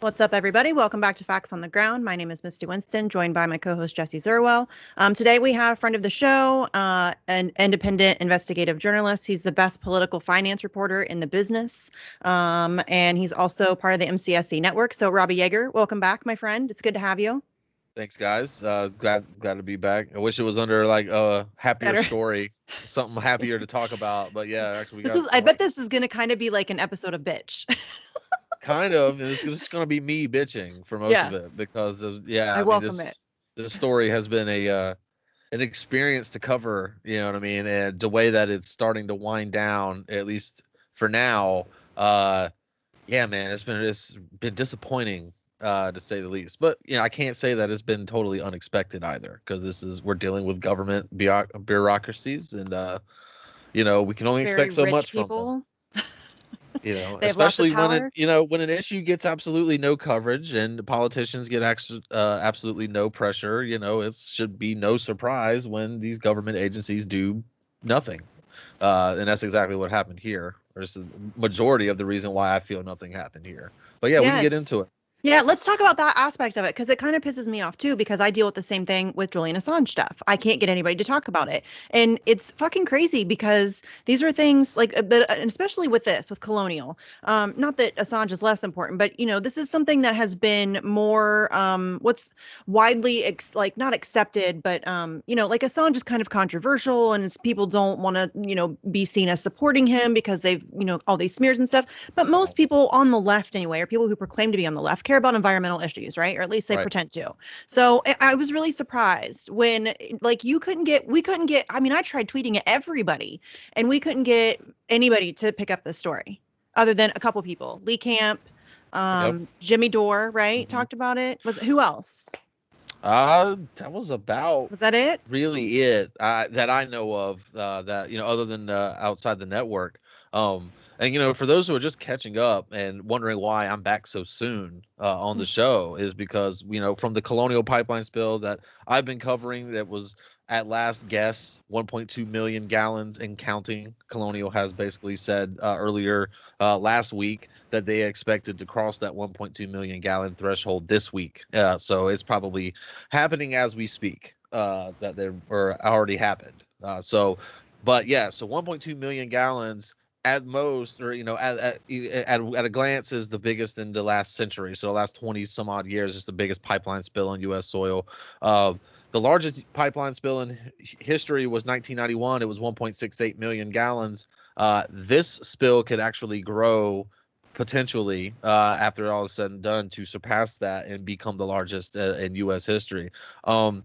What's up, everybody? Welcome back to Facts on the Ground. My name is Misty Winston, joined by my co-host Jesse Zerwell. Today we have a friend of the show, an independent investigative journalist. He's the best political finance reporter in the business, and he's also part of the MCSC Network. So, Robbie Jaeger, welcome back, my friend. It's good to have you. Thanks, guys. Glad to be back. I wish it was under like a happier Better. story, something happier to talk about. But yeah, actually, we This got is. I bet this is going to kind of be like an episode of Bitch. kind of. It's just gonna be me bitching for most of Yeah, it because yeah, I I mean welcome it. this story has been a an experience to cover. You know what I mean? And the way that it's starting to wind down, at least for now. Yeah, man, it's been disappointing, to say the least. But I can't say that it's been totally unexpected either, because we're dealing with government bureaucracies, and we can only Very expect so rich much from them. people. They have lots of Especially power. when an issue gets absolutely no coverage and the politicians get absolutely no pressure. It should be no surprise when these government agencies do nothing. And that's exactly what happened here. Or it's the majority of the reason why I feel nothing happened here. But yeah, we can get Yes. into it. Yeah, let's talk about that aspect of it because it kind of pisses me off too because I deal with the same thing with Julian Assange stuff. I can't get anybody to talk about it. And it's fucking crazy because these are things like and especially with this with Colonial. Not that Assange is less important, but this is something that has been more what's widely like not accepted, but like Assange is kind of controversial and it's, people don't want to, be seen as supporting him because they've, all these smears and stuff. But most Right. people on the left, anyway, or people who proclaim to be on the left, care about environmental issues, right? Or at least they Right. pretend to. So I was really surprised when, like, we couldn't get, I mean, I tried tweeting at everybody and we couldn't get anybody to pick up the story other than a couple people. Lee Camp, Yep. Jimmy Dore, right? hmm Talked about it. Was who else? That was about Was that it? really it that I know of. That other than outside the network. And for those who are just catching up and wondering why I'm back so soon on the show, is because from the Colonial Pipeline spill that I've been covering, that was at last guess 1.2 million gallons and counting. Colonial has basically said earlier last week that they expected to cross that 1.2 million gallon threshold this week. So it's probably happening as we speak. That they or already happened. But yeah, so 1.2 million gallons at most, or at a glance, is the biggest in the last century. So the last 20 some odd years is the biggest pipeline spill on U.S. soil. Uh, the largest pipeline spill in history was 1991. It was 1.68 million gallons. This spill could actually grow potentially, after all is said and done, to surpass that and become the largest in U.S. history. Um,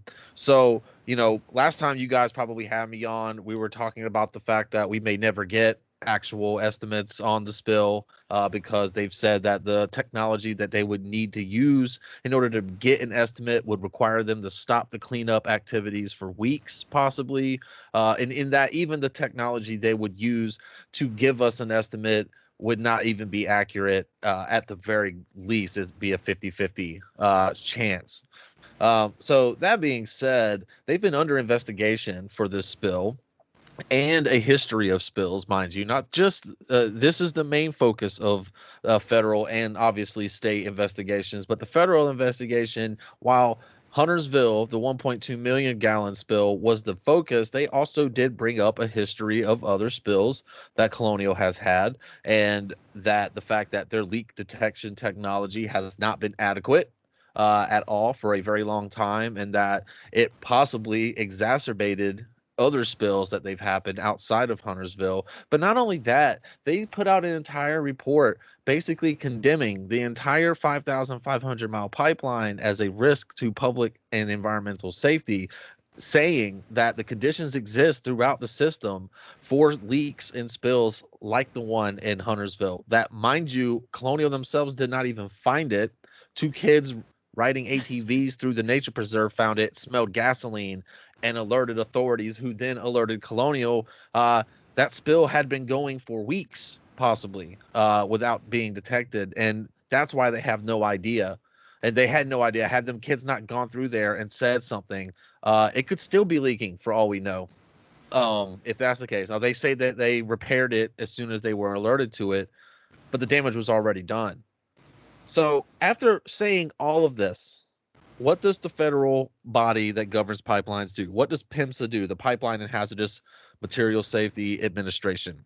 last time you guys probably had me on, we were talking about the fact that we may never get actual estimates on the spill, because they've said that the technology that they would need to use in order to get an estimate would require them to stop the cleanup activities for weeks, possibly. And in that, even the technology they would use to give us an estimate would not even be accurate. At the very least, it'd be a 50-50 chance. So that being said, they've been under investigation for this spill and a history of spills, mind you. Not just this is the main focus of federal and obviously state investigations, but the federal investigation, while Huntersville, the 1.2 million gallon spill, was the focus, they also did bring up a history of other spills that Colonial has had, and that the fact that their leak detection technology has not been adequate at all for a very long time, and that it possibly exacerbated other spills that they've happened outside of Huntersville. But not only that, they put out an entire report basically condemning the entire 5,500-mile pipeline as a risk to public and environmental safety, saying that the conditions exist throughout the system for leaks and spills like the one in Huntersville. That, mind you, Colonial themselves did not even find it. Two kids riding ATVs through the nature preserve found it, smelled gasoline, and alerted authorities, who then alerted Colonial. That spill had been going for weeks, possibly, without being detected. And that's why they have no idea. And they had no idea. Had them kids not gone through there and said something, it could still be leaking for all we know. If that's the case. Now, they say that they repaired it as soon as they were alerted to it, but the damage was already done. So after saying all of this, what does the federal body that governs pipelines do? What does PIMSA do? The Pipeline and Hazardous Material Safety Administration,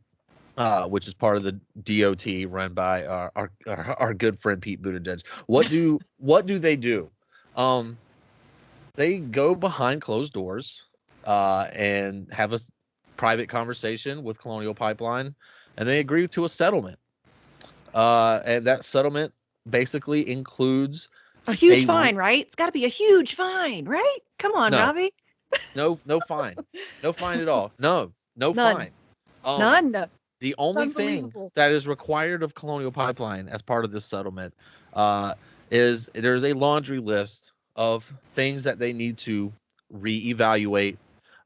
which is part of the DOT run by our good friend Pete Buttigieg. What do they do? Um, they go behind closed doors and have a private conversation with Colonial Pipeline, and they agree to a settlement. And that settlement basically includes A huge a fine, right? It's got to be a huge fine, right? Come on, no, Robbie. no fine, no fine at all. No None. fine. Um, None. the It's only thing unbelievable. that is required of Colonial Pipeline as part of this settlement uh, is there's a laundry list of things that they need to reevaluate.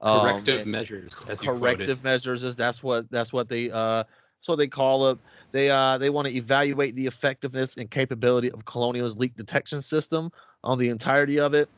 Corrective And measures, as you quoted. corrective measures is that's what they call it. They want to evaluate the effectiveness and capability of Colonial's leak detection system on the entirety of it,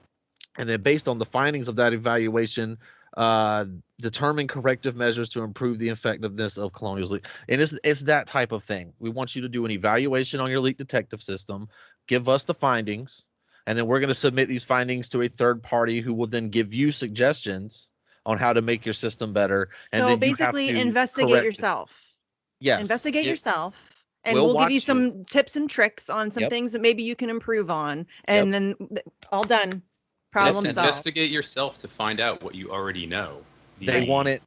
and then based on the findings of that evaluation, uh, determine corrective measures to improve the effectiveness of Colonial's leak. And it's that type of thing. We want you to do an evaluation on your leak detective system, give us the findings, and then we're going to submit these findings to a third party who will then give you suggestions on how to make your system better, and So then you have basically, to investigate correct it. yourself. Yes, Investigate yourself, and we'll we'll give you watch you. some tips and tricks on some Yep, things that maybe you can improve on. yep. And then all done. Yes, Problem solved. investigate yourself to find out what you already know. They Right. want it.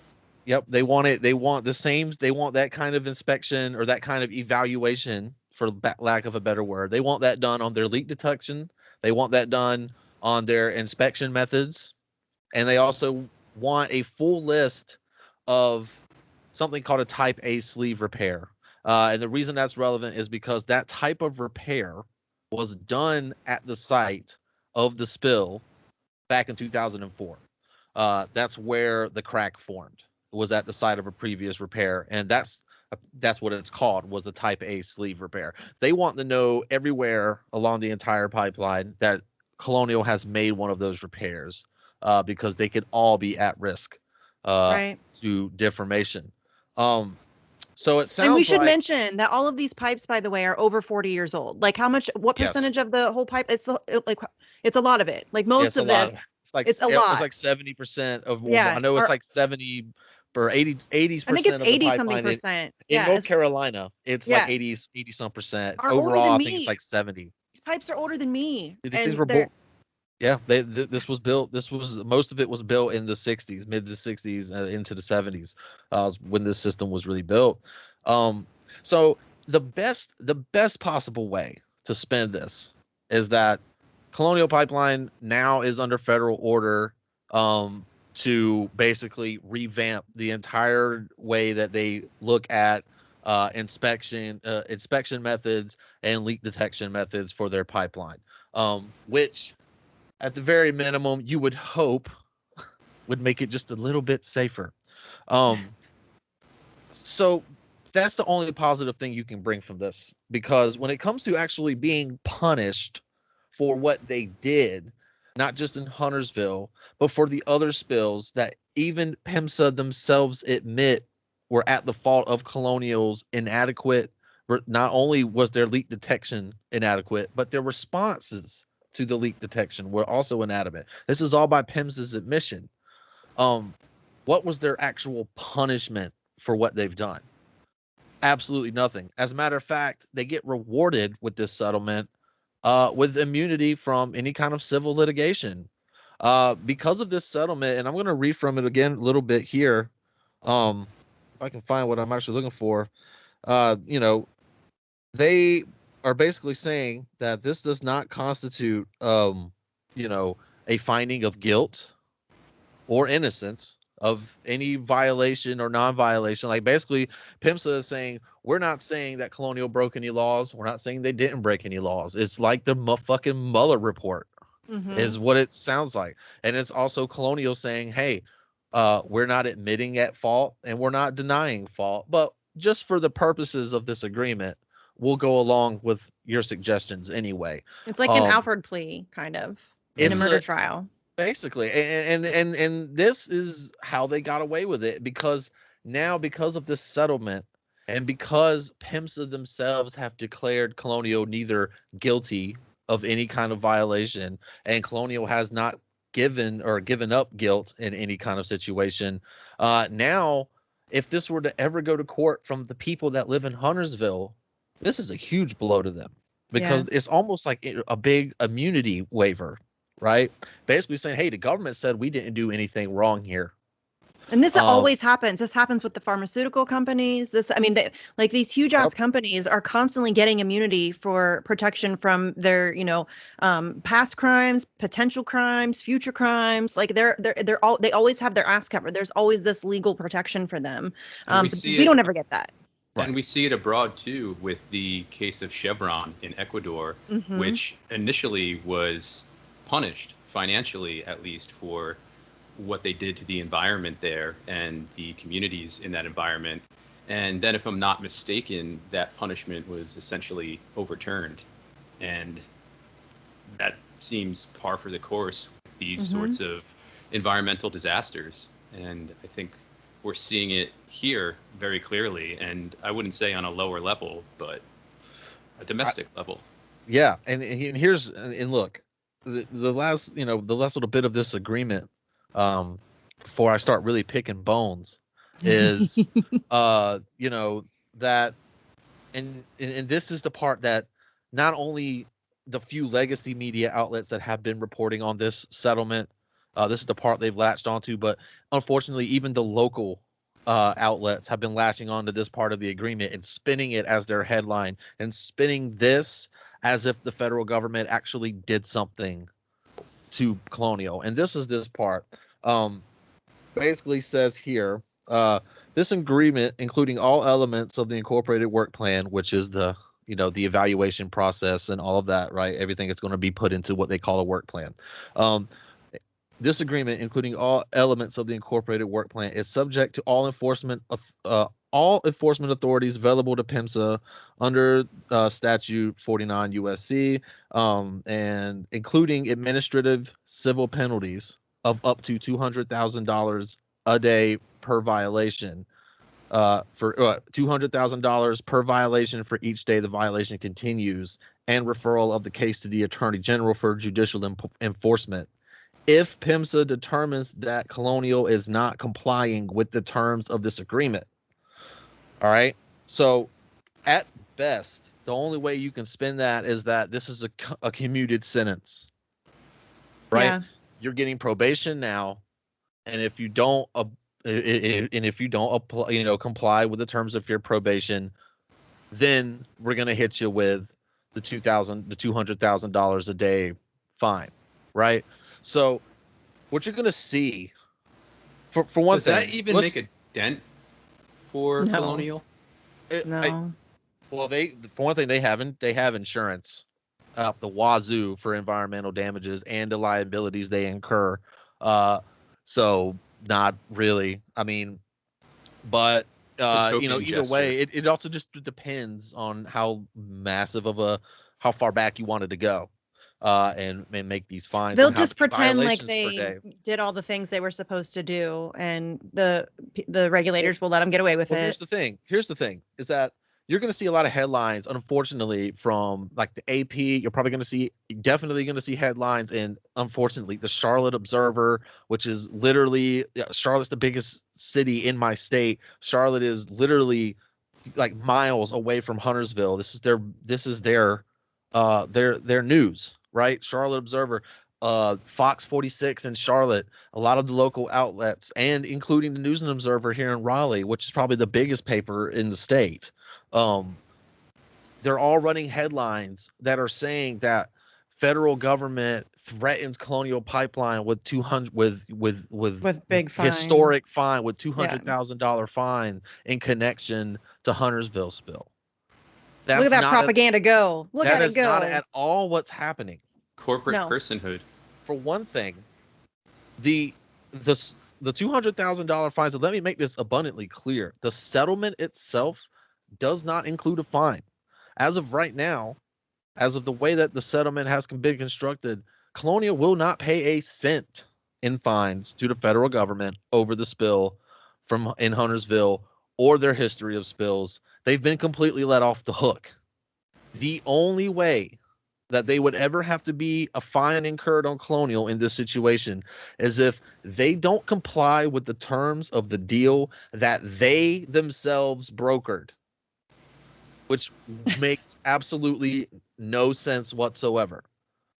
Yep, they want it. They want the same. They want that kind of inspection or that kind of evaluation, for lack of a better word. They want that done on their leak detection. They want that done on their inspection methods, and they also want a full list of something called a Type A sleeve repair. And the reason that's relevant is because that type of repair was done at the site of the spill back in 2004. That's where the crack formed. Was at the site of a previous repair, and that's what it's called, was a Type A sleeve repair. They want to know everywhere along the entire pipeline that Colonial has made one of those repairs, because they could all be at risk uh, Right. to deformation. Um, so it And we sounds should like mention that all of these pipes, by the way, are over 40 years old. Like what yes, percentage of the whole pipe? Like, it's a lot of it. Like most it's a of lot. this, It's like it's a it's lot. like 70% of. I Yeah. know it's Or like 70 or 80 I think it's percent of the 80 something pipeline percent. in Yeah. North Carolina. It's like Yes. 80 some percent. Are older Overall, than I think it's me. like 70. These pipes are older than me. These things And were they're built. Yeah, this was built. This was most of it was built in the 60s, mid to 60s, into the 70s, when this system was really built. Um, so the best possible way to spend this is that Colonial Pipeline now is under federal order, to basically revamp the entire way that they look at inspection methods and leak detection methods for their pipeline, which at the very minimum you would hope would make it just a little bit safer. Um, so that's the only positive thing you can bring from this, because when it comes to actually being punished for what they did, not just in Huntersville, but for the other spills that even PEMSA themselves admit were at the fault of Colonial's inadequate. Not only was their leak detection inadequate, but their responses to the leak detection were also inadequate. This is all by PEMSA's admission. Um, what was their actual punishment for what they've done? Absolutely nothing. As a matter of fact, they get rewarded with this settlement, with immunity from any kind of civil litigation, because of this settlement. And I'm going to read from it again a little bit here. If I can find what I'm actually looking for. You know, they are basically saying that this does not constitute, you know, a finding of guilt or innocence of any violation or non-violation. Like basically, PIMSA is saying we're not saying that Colonial broke any laws. We're not saying they didn't break any laws. It's like the fucking Mueller report mm-hmm. is what it sounds like, and it's also Colonial saying, "Hey, we're not admitting at fault and we're not denying fault, but just for the purposes of this agreement, we'll go along with your suggestions anyway." It's like an Um, Alfred plea, kind of, in a it's murder a trial. Basically, and this is how they got away with it, because now, because of this settlement, And because PIMSA themselves have declared Colonial neither guilty of any kind of violation, and Colonial has not given up guilt in any kind of situation, now if this were to ever go to court from the people that live in Huntersville, this is a huge blow to them because Yeah. it's almost like a big immunity waiver, right? Basically saying, hey, the government said we didn't do anything wrong here. And this Um, always happens. This happens with the pharmaceutical companies. I mean, like these huge ass yep. companies are constantly getting immunity for protection from their, past crimes, potential crimes, future crimes. Like they always have their ass covered. There's always this legal protection for them. And we But see we it don't ever get that. Right. And we see it abroad too with the case of Chevron in Ecuador, Hmm. which initially was punished financially, at least, for what they did to the environment there and the communities in that environment. And then, if I'm not mistaken, that punishment was essentially overturned. And that seems par for the course with these Hmm. sorts of environmental disasters. And I think we're seeing it here very clearly. And I wouldn't say on a lower level, but a domestic level. Yeah, and here's and look, the last the last little bit of this agreement, before I start really picking bones, is that and this is the part that not only the few legacy media outlets that have been reporting on this settlement, this is the part they've latched onto, but unfortunately, even the local outlets have been latching onto this part of the agreement and spinning it as their headline and spinning this as if the federal government actually did something to Colonial. And this is this part. Basically says here, this agreement, including all elements of the incorporated work plan, which is the evaluation process and all of that, right? Everything is going to be put into what they call a work plan. Um, this agreement, including all elements of the incorporated work plan, is subject to all enforcement authorities available to PIMSA under Statute 49 USC, and including administrative civil penalties of up to $200,000 a day per violation. For $200,000 per violation for each day the violation continues, and referral of the case to the Attorney General for judicial enforcement if PIMSA determines that Colonial is not complying with the terms of this agreement. All right. So, at best, the only way you can spin that is that this is a commuted sentence, right? Yeah. You're getting probation now, and if you don't, apply, comply with the terms of your probation, then we're gonna hit you with the $200,000 a day fine, right? So what you're gonna see for one Does that thing, even make a dent for No. Colonial? No. well, for one thing, they have insurance up the wazoo for environmental damages and the liabilities they incur. Uh, so not really. I mean, but It's a token either gesture. way, it also just depends on how massive of how far back you wanted to go. And make these fines They'll and how just many pretend like violations per they day. did all the things they were supposed to do, and the regulators will let them get away with Well, it. here's the thing. Here's the thing is that you're going to see a lot of headlines, unfortunately, from like the AP. You're probably going to see, definitely going to see headlines, and unfortunately, the Charlotte Observer, which is literally Charlotte's the biggest city in my state. Charlotte is literally like miles away from Huntersville. This is their news, right? Charlotte Observer, Fox 46 in Charlotte, a lot of the local outlets, and including the News and Observer here in Raleigh, which is probably the biggest paper in the state. Um, they're all running headlines that are saying that federal government threatens Colonial Pipeline with 200 with With big fines. historic fine with Yeah. $200,000 fine in connection to Huntersville spill. Look at That's that not propaganda go. Look that at it is not go. at all what's happening. Corporate No. personhood. For one thing, the the the $200,000 fines. And let me make this abundantly clear: the settlement itself does not include a fine. As of right now, as of the way that the settlement has been constructed, Colonial will not pay a cent in fines to the federal government over the spill from in Huntersville or their history of spills They've been completely let off the hook. The only way that they would ever have to be a fine incurred on Colonial in this situation is if they don't comply with the terms of the deal that they themselves brokered, which makes absolutely no sense whatsoever.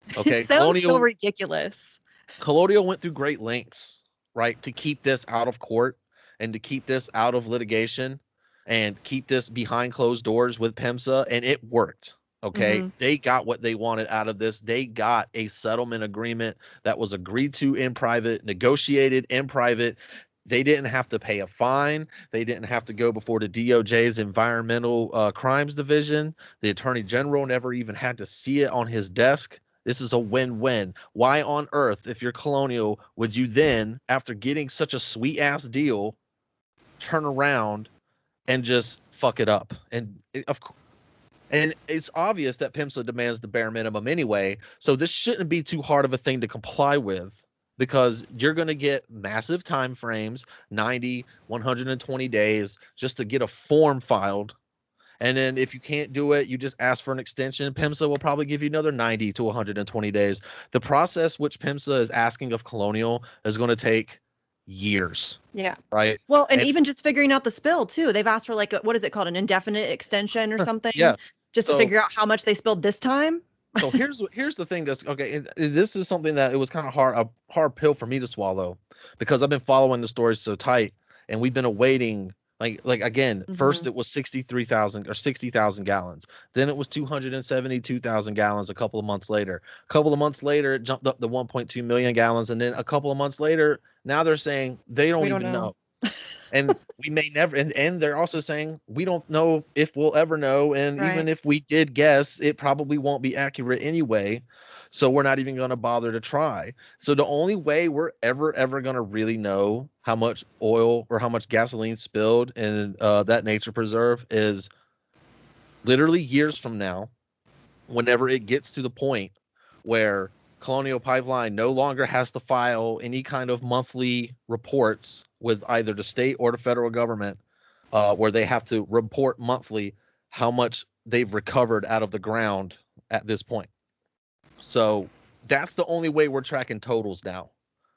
It Okay, sounds so ridiculous. Colonial went through great lengths, right, to keep this out of court and to keep this out of litigation and keep this behind closed doors with PEMSA, and it worked. Okay, they got what they wanted out of this. They got a settlement agreement that was agreed to in private, negotiated in private. They didn't have to pay a fine. They didn't have to go before the DOJ's Environmental Crimes Division. The Attorney General never even had to see it on his desk. This is a win-win. Why on earth, if you're Colonial, would you then, after getting such a sweet ass deal, turn around and just fuck it up? And it's obvious that PIMSA demands the bare minimum anyway, so this shouldn't be too hard of a thing to comply with, because you're going to get massive time frames, 90, 120 days, just to get a form filed. And then if you can't do it, you just ask for an extension. PIMSA will probably give you another 90 to 120 days. The process which PIMSA is asking of Colonial is going to take years. Yeah. Right. Well, and even just figuring out the spill too. They've asked for like what is it called, an indefinite extension or something? Yeah. Just to figure out how much they spilled this time. So here's the thing that's okay. This is something that it was kind of a hard pill for me to swallow, because I've been following the story so tight, and we've been awaiting. Like again, first it was 63,000 or 60,000 gallons. Then it was 272,000 gallons a couple of months later. A couple of months later, it jumped up to 1.2 million gallons. And then a couple of months later, now they're saying they don't even know. And we may never, and they're also saying we don't know if we'll ever know. And even if we did guess, it probably won't be accurate anyway. So we're not even going to bother to try. So the only way we're ever going to really know how much oil or how much gasoline spilled in that nature preserve is literally years from now, whenever it gets to the point where Colonial Pipeline no longer has to file any kind of monthly reports with either the state or the federal government, where they have to report monthly how much they've recovered out of the ground at this point. So that's the only way we're tracking totals now,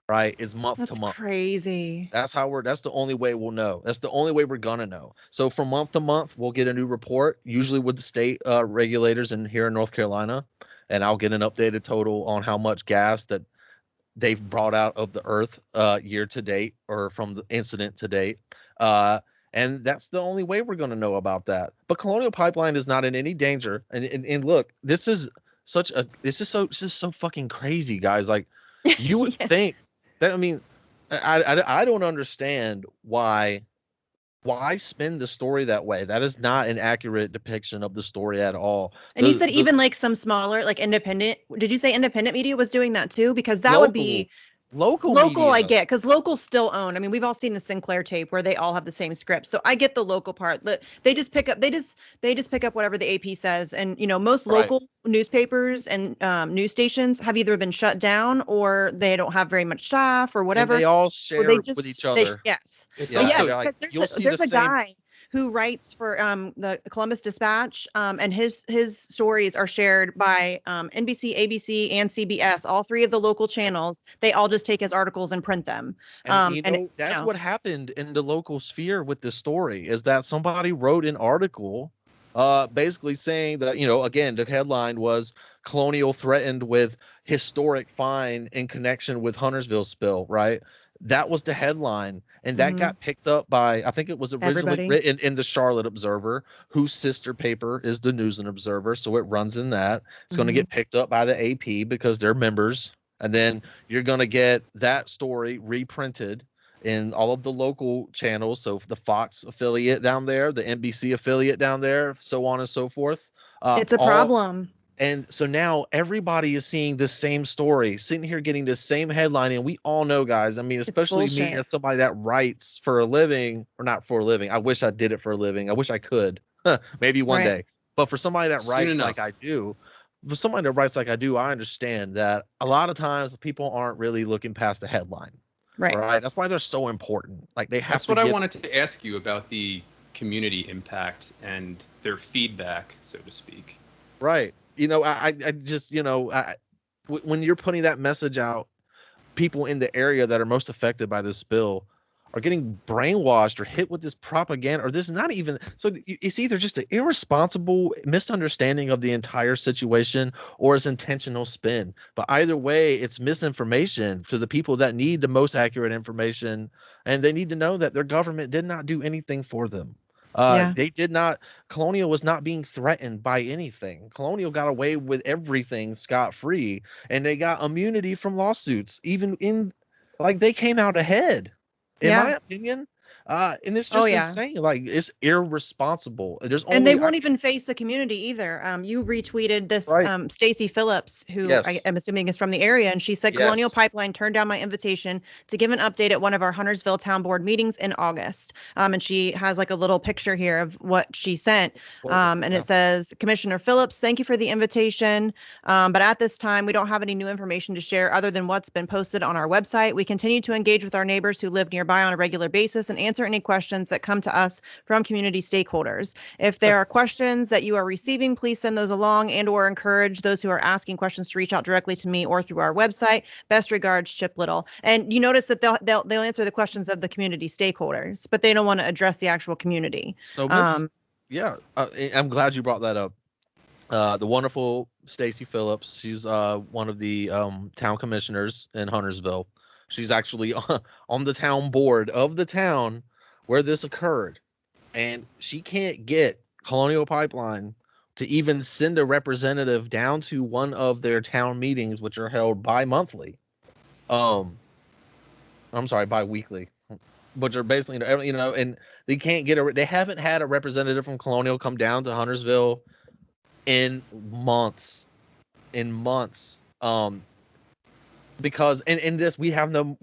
right? Is month to month. That's crazy. That's the only way we'll know. That's the only way we're gonna know. So from month to month, we'll get a new report, usually with the state regulators here in North Carolina, and I'll get an updated total on how much gas that they've brought out of the earth year to date, or from the incident to date. And that's the only way we're going to know about that. But Colonial Pipeline is not in any danger. And look, this is so fucking crazy, guys. Like, you would think that, I mean, I don't understand why spin the story that way. That is not an accurate depiction of the story at all. And you said even like some smaller, like independent, did you say independent media was doing that too? Because that would be local media. I get, because locals still own. I mean, we've all seen the Sinclair tape where they all have the same script. So I get the local part. They just pick up whatever the AP says. And most local newspapers and news stations have either been shut down or they don't have very much staff or whatever. And they all share with each other. Yes. Because there's a guy who writes for the Columbus Dispatch, and his stories are shared by NBC, ABC, and CBS, all three of the local channels. They all just take his articles and print them. And that's what happened in the local sphere with this story, is that somebody wrote an article basically saying that, again, the headline was Colonial threatened with historic fine in connection with Huntersville spill, right? That was the headline, and that got picked up by, I think it was originally written in the Charlotte Observer, whose sister paper is the News and Observer, so it runs in that. It's going to get picked up by the AP because they're members, and then you're going to get that story reprinted in all of the local channels, so the Fox affiliate down there, the NBC affiliate down there, so on and so forth. It's a problem. And so now everybody is seeing the same story, sitting here getting the same headline. And we all know, guys, I mean, especially me as somebody that writes for a living, or not for a living. I wish I did it for a living. I wish I could. Maybe one day. But for somebody that writes like I do, I understand that a lot of times people aren't really looking past the headline. Right. That's why they're so important. Like, they have That's what I wanted to ask you about the community impact and their feedback, so to speak. Right. I just, when you're putting that message out, people in the area that are most affected by this spill are getting brainwashed or hit with this propaganda, or this is not even so. It's either just an irresponsible misunderstanding of the entire situation or it's intentional spin. But either way, it's misinformation to the people that need the most accurate information, and they need to know that their government did not do anything for them. Yeah. They did not. Colonial was not being threatened by anything. Colonial got away with everything scot free, and they got immunity from lawsuits. Even in, like, they came out ahead, in Yeah. my opinion. And it's Oh just yeah. insane. Like, it's irresponsible. There's And they only won't even face the community either. You retweeted this right. Stacy Phillips, who Yes. I'm assuming is from the area, and she said Colonial Yes. Pipeline turned down my invitation to give an update at one of our Huntersville Town Board meetings in August. And she has like a little picture here of what she sent. Horrible. And Yeah. it says, Commissioner Phillips, thank you for the invitation. But at this time, we don't have any new information to share other than what's been posted on our website. We continue to engage with our neighbors who live nearby on a regular basis and answer any questions that come to us from community stakeholders. If there are questions that you are receiving, please send those along and or encourage those who are asking questions to reach out directly to me or through our website. Best regards, Chip Little. And you notice that they'll answer the questions of the community stakeholders, but they don't want to address the actual community. So yeah, I'm glad you brought that up. The wonderful Stacy Phillips, she's one of the town commissioners in Huntersville. She's actually on the town board of the town where this occurred, and she can't get Colonial Pipeline to even send a representative down to one of their town meetings, which are held bi-monthly. I'm sorry, bi-weekly, which are basically, and they can't get they haven't had a representative from Colonial come down to Huntersville in months. Because in this we have no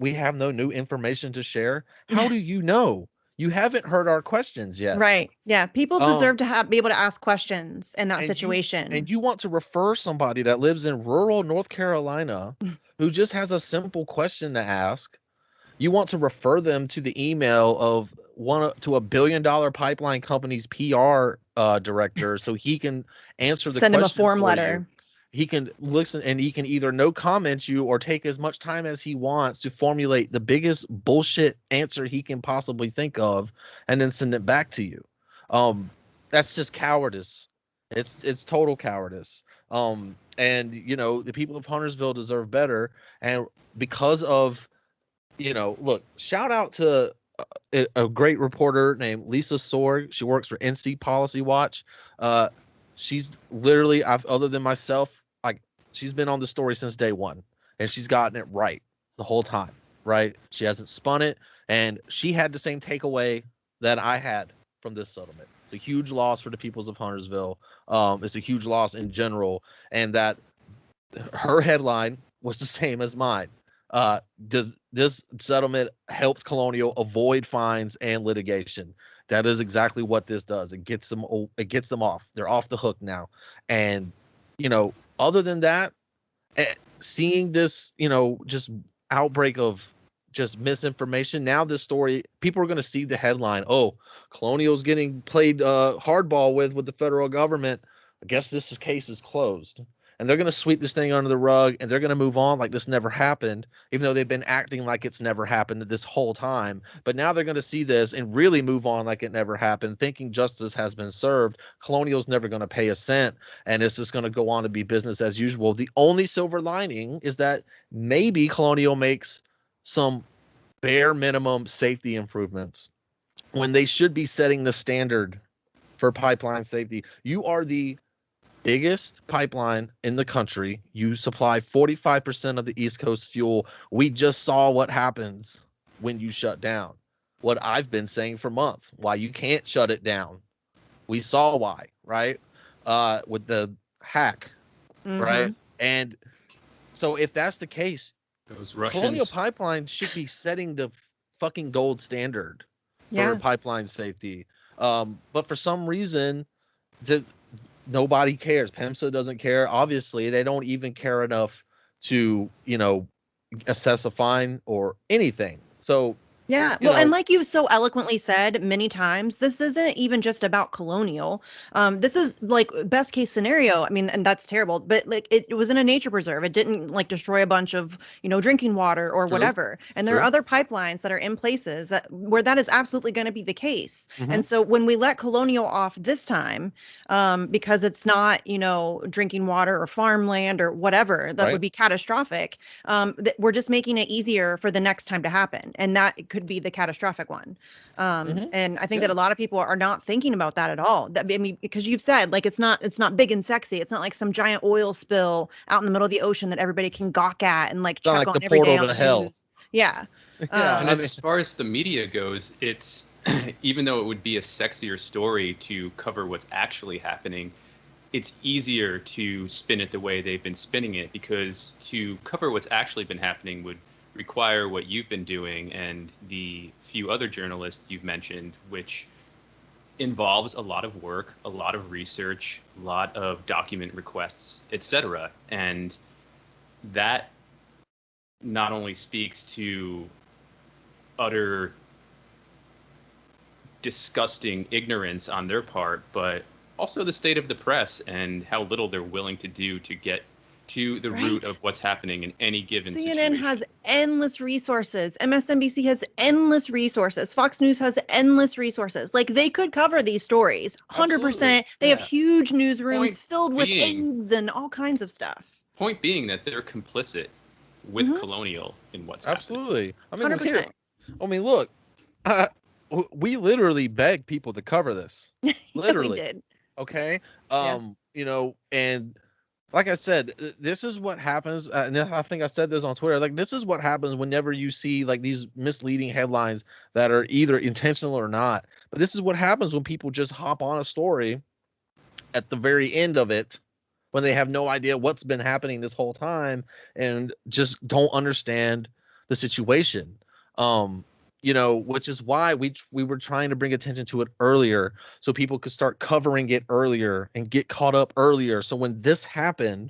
new information to share. How do you know? You haven't heard our questions yet. Right. Yeah. People deserve to be able to ask questions in that situation. And you want to refer somebody that lives in rural North Carolina who just has a simple question to ask. You want to refer them to the email of to $1 billion pipeline company's PR director so he can answer the Send him a question form for letter. you. He can listen, and he can either no comment you or take as much time as he wants to formulate the biggest bullshit answer he can possibly think of and then send it back to you. That's just cowardice. It's total cowardice. And the people of Huntersville deserve better. And because of, look, shout out to a great reporter named Lisa Sorg. She works for NC Policy Watch. She's literally, other than myself, like, she's been on the story since day one, and she's gotten it right the whole time. Right? She hasn't spun it, and she had the same takeaway that I had from this settlement. It's a huge loss for the peoples of Huntersville. It's a huge loss in general, and that her headline was the same as mine. Does this settlement helps Colonial avoid fines and litigation? That is exactly what this does. It gets them off. They're off the hook now. And other than that, seeing this, just outbreak of just misinformation. Now this story, people are going to see the headline. Oh, Colonial's getting played hardball with the federal government. I guess this case is closed. And they're going to sweep this thing under the rug, and they're going to move on like this never happened, even though they've been acting like it's never happened this whole time. But now they're going to see this and really move on like it never happened, thinking justice has been served. Colonial's never going to pay a cent, and it's just going to go on to be business as usual. The only silver lining is that maybe Colonial makes some bare minimum safety improvements when they should be setting the standard for pipeline safety. You are the biggest pipeline in the country. You supply 45% of the East Coast fuel. We just saw what happens when you shut down. What I've been saying for months, why you can't shut it down. We saw why, right? With the hack, right? And so if that's the case, Those Russians. Colonial Pipeline should be setting the fucking gold standard for pipeline safety. But for some reason, nobody cares. PEMSA doesn't care. Obviously, they don't even care enough to, assess a fine or anything. So Yeah. You Well, and know, like you've so eloquently said many times, this isn't even just about Colonial. This is like best case scenario. I mean, and that's terrible, but like it was in a nature preserve. It didn't like destroy a bunch of, drinking water or true, whatever. And there are true. other pipelines that are in places that where that is absolutely going to be the case. Hmm. And so when we let Colonial off this time, because it's not, drinking water or farmland or whatever that Right. would be catastrophic, we're just making it easier for the next time to happen, and that could be the catastrophic one. Hmm. And I think Yeah. that a lot of people are not thinking about that at all. That I mean, because you've said like it's not big and sexy. It's not like some giant oil spill out in the middle of the ocean that everybody can gawk at and like It's not check like on the every day portal on to the hell. news. Yeah. Yeah. And I Um, mean, as far as the media goes, it's even though it would be a sexier story to cover what's actually happening, it's easier to spin it the way they've been spinning it, because to cover what's actually been happening would require what you've been doing and the few other journalists you've mentioned, which involves a lot of work, a lot of research, a lot of document requests, etc. And that not only speaks to utter disgusting ignorance on their part, but also the state of the press and how little they're willing to do to get to the root of right. what's happening in any given CNN situation. has endless resources. MSNBC has endless resources. Fox News has endless resources. Like they could cover these stories absolutely. 100%. They have Yeah. huge newsrooms Point filled with being, aides and all kinds of stuff. point being that they're complicit with Mm-hmm. Colonial in what's happening. Absolutely. I mean, here. 100%. I mean, look. We literally beg people to cover this. Yeah, we Literally. did. Okay. Yeah. And like I said, this is what happens. And I think I said this on Twitter. Like, this is what happens whenever you see like these misleading headlines that are either intentional or not. But this is what happens when people just hop on a story at the very end of it when they have no idea what's been happening this whole time and just don't understand the situation. Um, which is why we were trying to bring attention to it earlier so people could start covering it earlier and get caught up earlier. So when this happened,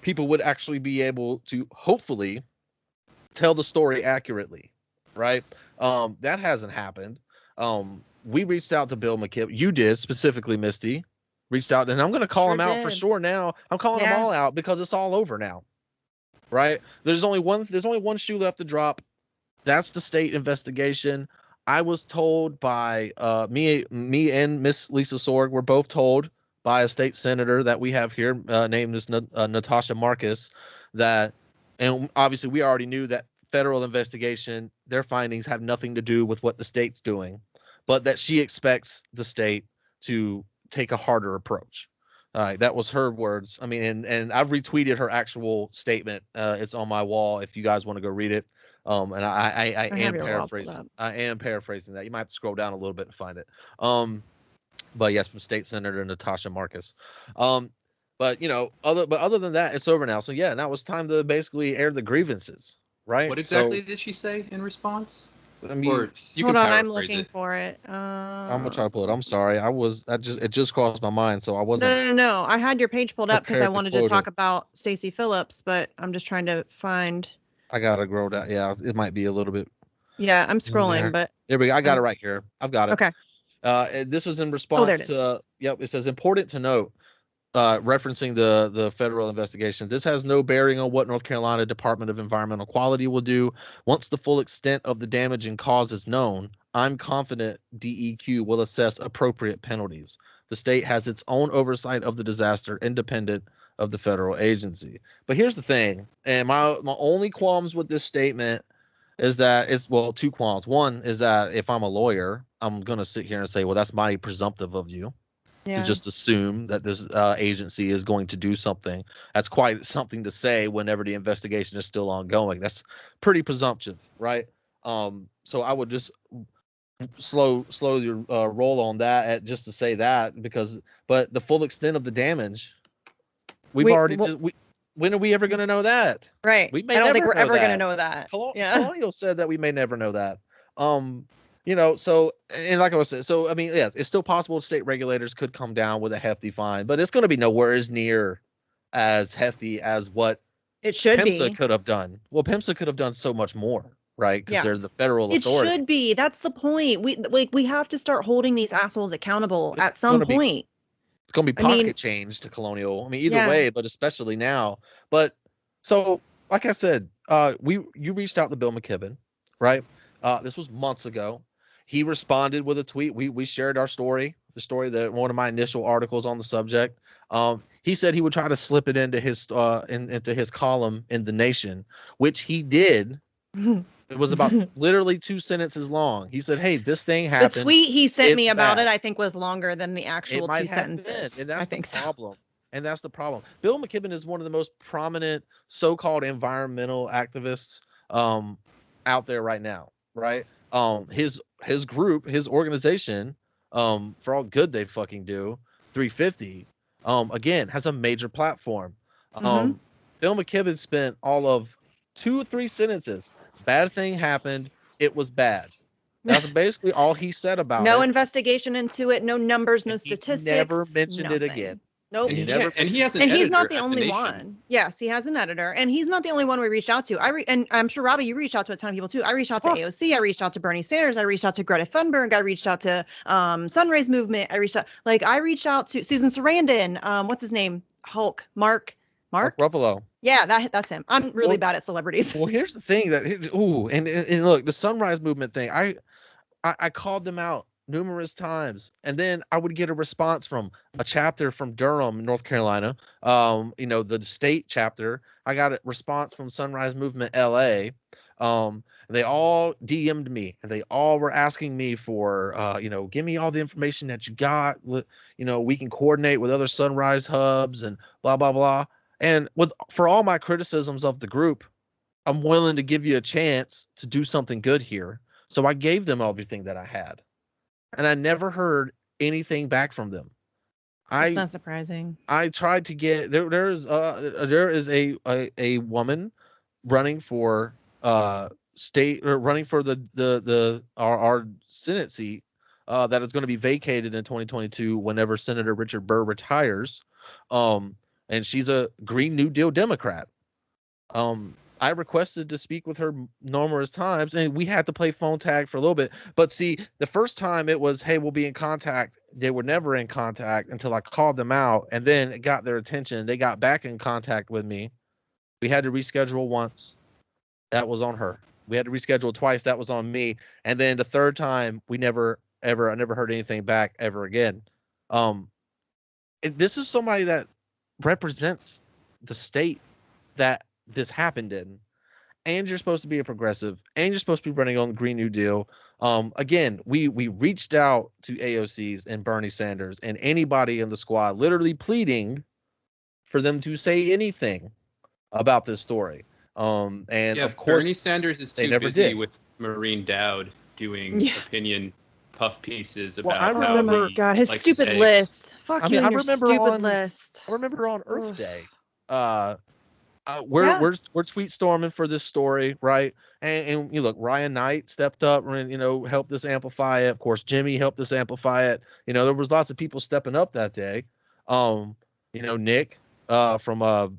people would actually be able to hopefully tell the story accurately, right? That hasn't happened. We reached out to Bill McKibben. You did specifically, Misty. Reached out, and I'm going to call Sure him out for did. sure now. I'm calling them Yeah. all out because it's all over now, right? There's only one. There's only one shoe left to drop. That's the state investigation. I was told by me and Miss Lisa Sorg were both told by a state senator that we have here, named is Natasha Marcus, that, and obviously we already knew that federal investigation, their findings have nothing to do with what the state's doing, but that she expects the state to take a harder approach. All right, that was her words. I mean, and I've retweeted her actual statement. It's on my wall if you guys want to go read it. And I I have am your wall pulled paraphrasing. up. I am paraphrasing that. You might have to scroll down a little bit and find it. But yes, from State Senator Natasha Marcus. Um, other than that, it's over now. So yeah, now it's time to basically air the grievances, right? What So exactly did she say in response? I mean, Or you Hold can on, I'm paraphrase looking it. for it. I'm gonna try to pull it. I'm sorry. It just crossed my mind, so I No, wasn't no, no, no. I had your page pulled up because I prepared to wanted to quote talk it. about Stacey Phillips, but I'm just trying to find. I gotta grow that. Yeah, it might be a little bit Yeah, I'm in scrolling, there. but There we go. I got it I'm right here. I've got it. okay. This was in Oh, there response it is. to, yep, it says important to note, referencing the federal investigation. This has no bearing on what North Carolina Department of Environmental Quality will do. Once the full extent of the damage and cause is known, I'm confident DEQ will assess appropriate penalties. The state has its own oversight of the disaster, independent of the federal agency. But here's the thing, and my only qualms with this statement is that it's, well, two qualms. One is that if I'm a lawyer, I'm gonna sit here and say, well, that's mighty presumptive of you to Yeah. just assume that this agency is going to do something. That's quite something to say whenever the investigation is still ongoing. That's pretty presumptive, right? So I would just slow your roll on that just to say that, because but the full extent of the damage, we've We already well, just when are we ever going to know that? right. We I may don't think never we're know ever gonna that. know that. Yeah. Colonial said that we may never know that. Um, so, and like I was saying, so I mean, yeah, it's still possible state regulators could come down with a hefty fine, but it's going to be nowhere as near as hefty as what It should PIMSA be. could have done. Well, PIMSA could have done so much more. right? Because Yeah. they're the federal It authority. should be. That's the point. We have to start holding these assholes accountable It's at some gonna be point. it's gonna be I mean, pocket change to Colonial. I mean, either yeah. way, but especially now. But so, like I said, you reached out to Bill McKibben, right? This was months ago. He responded with a tweet. We shared our story, the story that one of my initial articles on the subject. He said he would try to slip it into his into his column in The Nation, which he did. It was about literally 2 sentences long. He said, "Hey, this thing The happened. tweet he sent It's me about it, bad." I think, was longer than the It actual might two have been, sentences. and I that's the think so. problem. And that's the problem. Bill McKibben is one of the most prominent so-called environmental activists out there right now, right? His group, his organization, for all good they fucking do, 350, again, has a major platform. Mhm. Bill McKibben spent all of 2 or 3 sentences. Bad thing happened. It was bad. That's basically all he said about No it. investigation into it, no numbers, no And he never statistics, mentioned it again. nothing. Nope. And he never And he mentioned has an And he's editor not the at The only Nation. one. Yes, he has an editor, and he's not the only one we reached out to. And I'm sure, Robbie, you reached out to a ton of people too. I reached out to AOC. I reached out to Bernie Sanders. I reached out to Greta Thunberg. I reached out to Sunrise Movement. I reached out to Susan Sarandon. What's his name? Hulk. Mark. Mark Ruffalo. Yeah, that's him. I'm really Well- bad at celebrities. Well, here's the thing that and look, the Sunrise Movement thing. I called them out numerous times, and then I would get a response from a chapter from Durham, North Carolina. The state chapter. I got a response from Sunrise Movement LA. They all DM'd me, and they all were asking me for, give me all the information that you got. We can coordinate with other Sunrise hubs and blah blah blah. And for all my criticisms of the group, I'm willing to give you a chance to do something good here. So I gave them everything that I had, and I never heard anything back from them. It's not surprising. I tried to get there is a woman running for state, or running for our Senate seat that is going to be vacated in 2022 whenever Senator Richard Burr retires. And she's a Green New Deal Democrat. I requested to speak with her numerous times, and we had to play phone tag for a little bit. But see, the first time it was, hey, we'll be in contact. They were never in contact until I called them out, and then it got their attention. They got back in contact with me. We had to reschedule once. That was on her. We had to reschedule twice. That was on me. And then the third time, I never heard anything back ever again. This is somebody that represents the state that this happened in, and you're supposed to be a progressive, and you're supposed to be running on the Green New Deal. Again, we reached out to AOCs and Bernie Sanders and anybody in the squad, literally pleading for them to say anything about this story. And of course, Bernie Sanders is they too never busy did. with Maureen Dowd doing opinion puff pieces Well, about I how remember- he God, his likes stupid eggs. list. Fuck I you mean, and I your remember stupid on- list. I remember on Earth Ugh. Day, we're tweet storming for this story, right? And you look, Ryan Knight stepped up and helped us amplify it. Of course, Jimmy helped us amplify it. There was lots of people stepping up that day. Nick from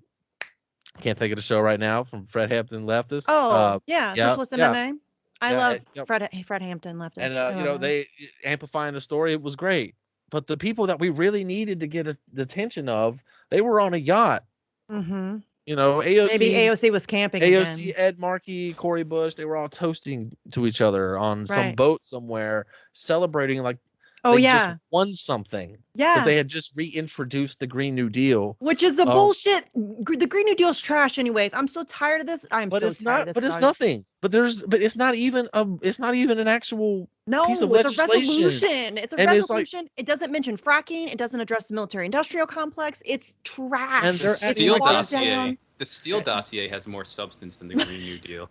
can't think of the show right now, from Fred Hampton Leftist. Oh, yeah, Socialist yeah. MMA. I Yeah, love yep. Fred Hampton leftist. And I love him. they amplifying the story. It was great, but the people that we really needed to get the attention of, they were on a yacht. Mm-hmm. AOC, Maybe AOC was camping AOC, again. Ed Markey, Cory Bush, they were all toasting to each other on some Right. boat somewhere, celebrating like Oh they yeah, just won something. yeah. Because they had just reintroduced the Green New Deal. Which is the bullshit. The Green New Deal's trash, anyways. I'm so tired of this. But so it's tired not. of this. But it's God. nothing. But it's not even an actual piece of No, it's a legislation. resolution. It's a And it's like- resolution. It doesn't mention fracking. It doesn't address the military-industrial complex. It's trash. And they're The acting Steele like watered dossier. down. The Steele dossier has more substance than the Green New Deal.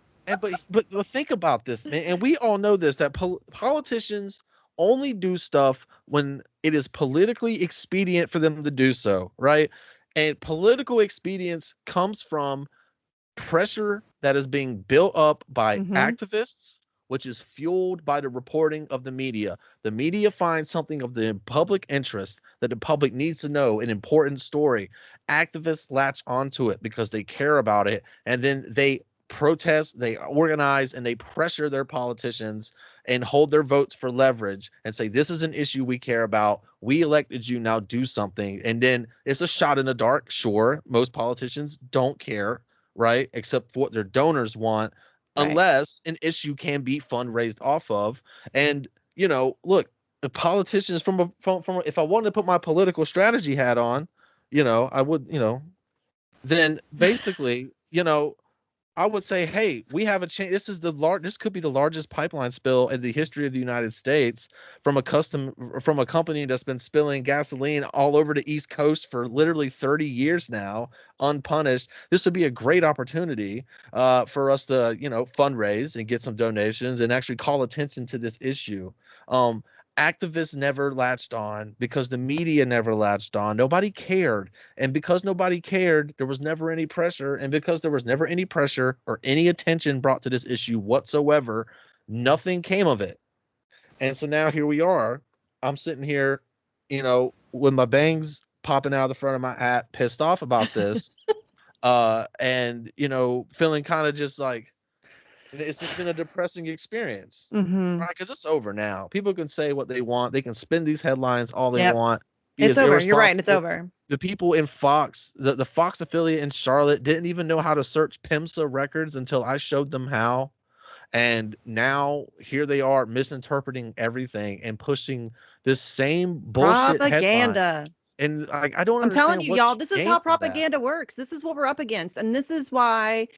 But think about this, man, and we all know this, that politicians only do stuff when it is politically expedient for them to do so, right? And political expedience comes from pressure that is being built up by activists, which is fueled by the reporting of the media. The media finds something of the public interest that the public needs to know, an important story. Activists latch onto it because they care about it, and then they protest, they organize, and they pressure their politicians and hold their votes for leverage and say, this is an issue we care about. We elected you, now do something. And then it's a shot in the dark. Sure, most politicians don't care, right? Except for what their donors want, Right. unless an issue can be fundraised off of. And, look, the politicians from if I wanted to put my political strategy hat on, I would, then basically, I would say, hey, we have a chance. This could be the largest pipeline spill in the history of the United States from a company that's been spilling gasoline all over the East Coast for literally 30 years now, unpunished. This would be a great opportunity for us to, fundraise and get some donations and actually call attention to this issue. Activists never latched on because the media never latched on. Nobody cared. And because nobody cared, there was never any pressure. And because there was never any pressure or any attention brought to this issue whatsoever, nothing came of it. And so now here we are. I'm sitting here, with my bangs popping out of the front of my hat, pissed off about this. And, feeling kind of just like, it's just been a depressing experience, Mm-hmm. right? Because it's over now. People can say what they want. They can spin these headlines all they Yep. want. It's over. You're right. It's over. The people in Fox, the Fox affiliate in Charlotte, didn't even know how to search PIMSA records until I showed them how. And now here they are misinterpreting everything and pushing this same bullshit headline. Propaganda. And I don't I'm telling understand you, what's y'all, this is gained how from that. propaganda works. This is what we're up against. And this is why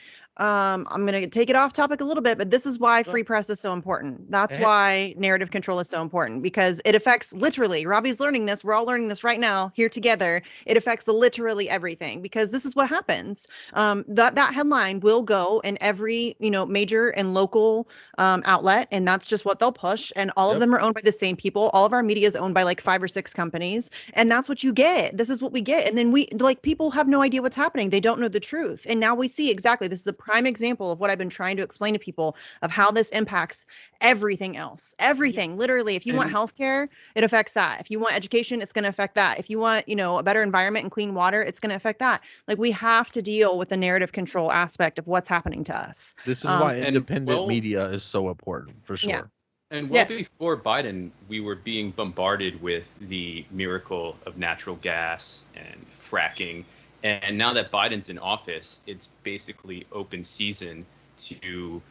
I'm going to take it off topic a little bit, but this is why free press is so important. That's why narrative control is so important, because it affects literally, Robbie's learning this. We're all learning this right now here together. It affects literally everything, because this is what happens. That headline will go in every, major and local outlet. And that's just what they'll push. And all of them are owned by the same people. All of our media is owned by like 5 or 6 companies. And that's what you get. This is what we get. And then people have no idea what's happening. They don't know the truth. And now we see exactly, this is a prime example of what I've been trying to explain to people of how this impacts everything else. Everything. Literally, if you want healthcare, it affects that. If you want education, it's going to affect that. If you want, a better environment and clean water, it's going to affect that. Like, we have to deal with the narrative control aspect of what's happening to us. This is why independent media is so important, for sure. Yeah. And well before Biden, we were being bombarded with the miracle of natural gas and fracking. And now that Biden's in office, it's basically open season to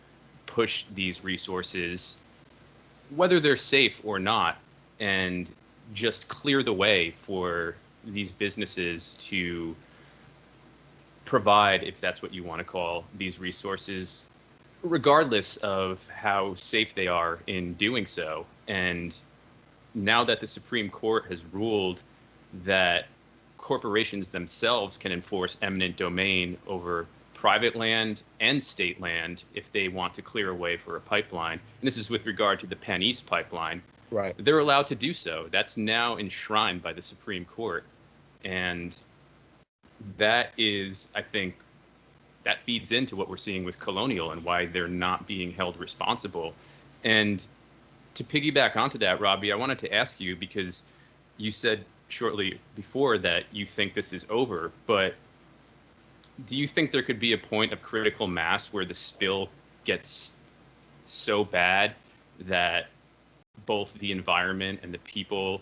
push these resources, whether they're safe or not, and just clear the way for these businesses to provide, if that's what you want to call these resources, regardless of how safe they are in doing so. And now that the Supreme Court has ruled that corporations themselves can enforce eminent domain over private land and state land if they want to clear a way for a pipeline, and this is with regard to the Penn East pipeline, right? They're allowed to do so. That's now enshrined by the Supreme Court. And that is, I think, that feeds into what we're seeing with Colonial and why they're not being held responsible. And to piggyback onto that, Robbie, I wanted to ask you, because you said shortly before that you think this is over, but do you think there could be a point of critical mass where the spill gets so bad that both the environment and the people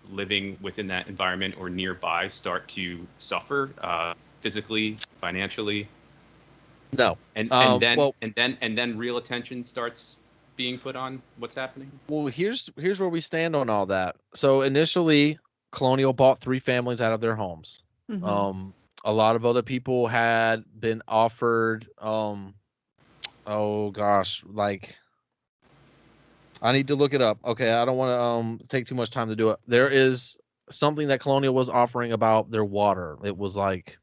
living within that environment or nearby start to suffer physically, financially? No. And then real attention starts being put on what's happening? Well, here's where we stand on all that. So initially, Colonial bought 3 families out of their homes. Mm-hmm. A lot of other people had been offered, oh gosh, like, I need to look it up. Okay, I don't want to take too much time to do it. There is something that Colonial was offering about their water. It was like,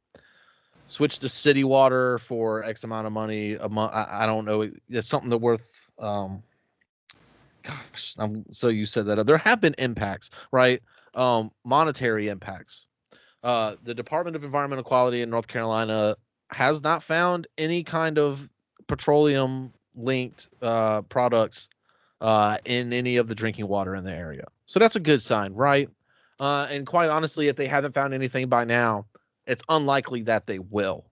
switch to city water for X amount of money a month. I don't know. It's something that worth, gosh, so you said that there have been impacts, right? Monetary impacts. The Department of Environmental Quality in North Carolina has not found any kind of petroleum linked products in any of the drinking water in the area. So that's a good sign, right? And quite honestly, if they haven't found anything by now, it's unlikely that they will,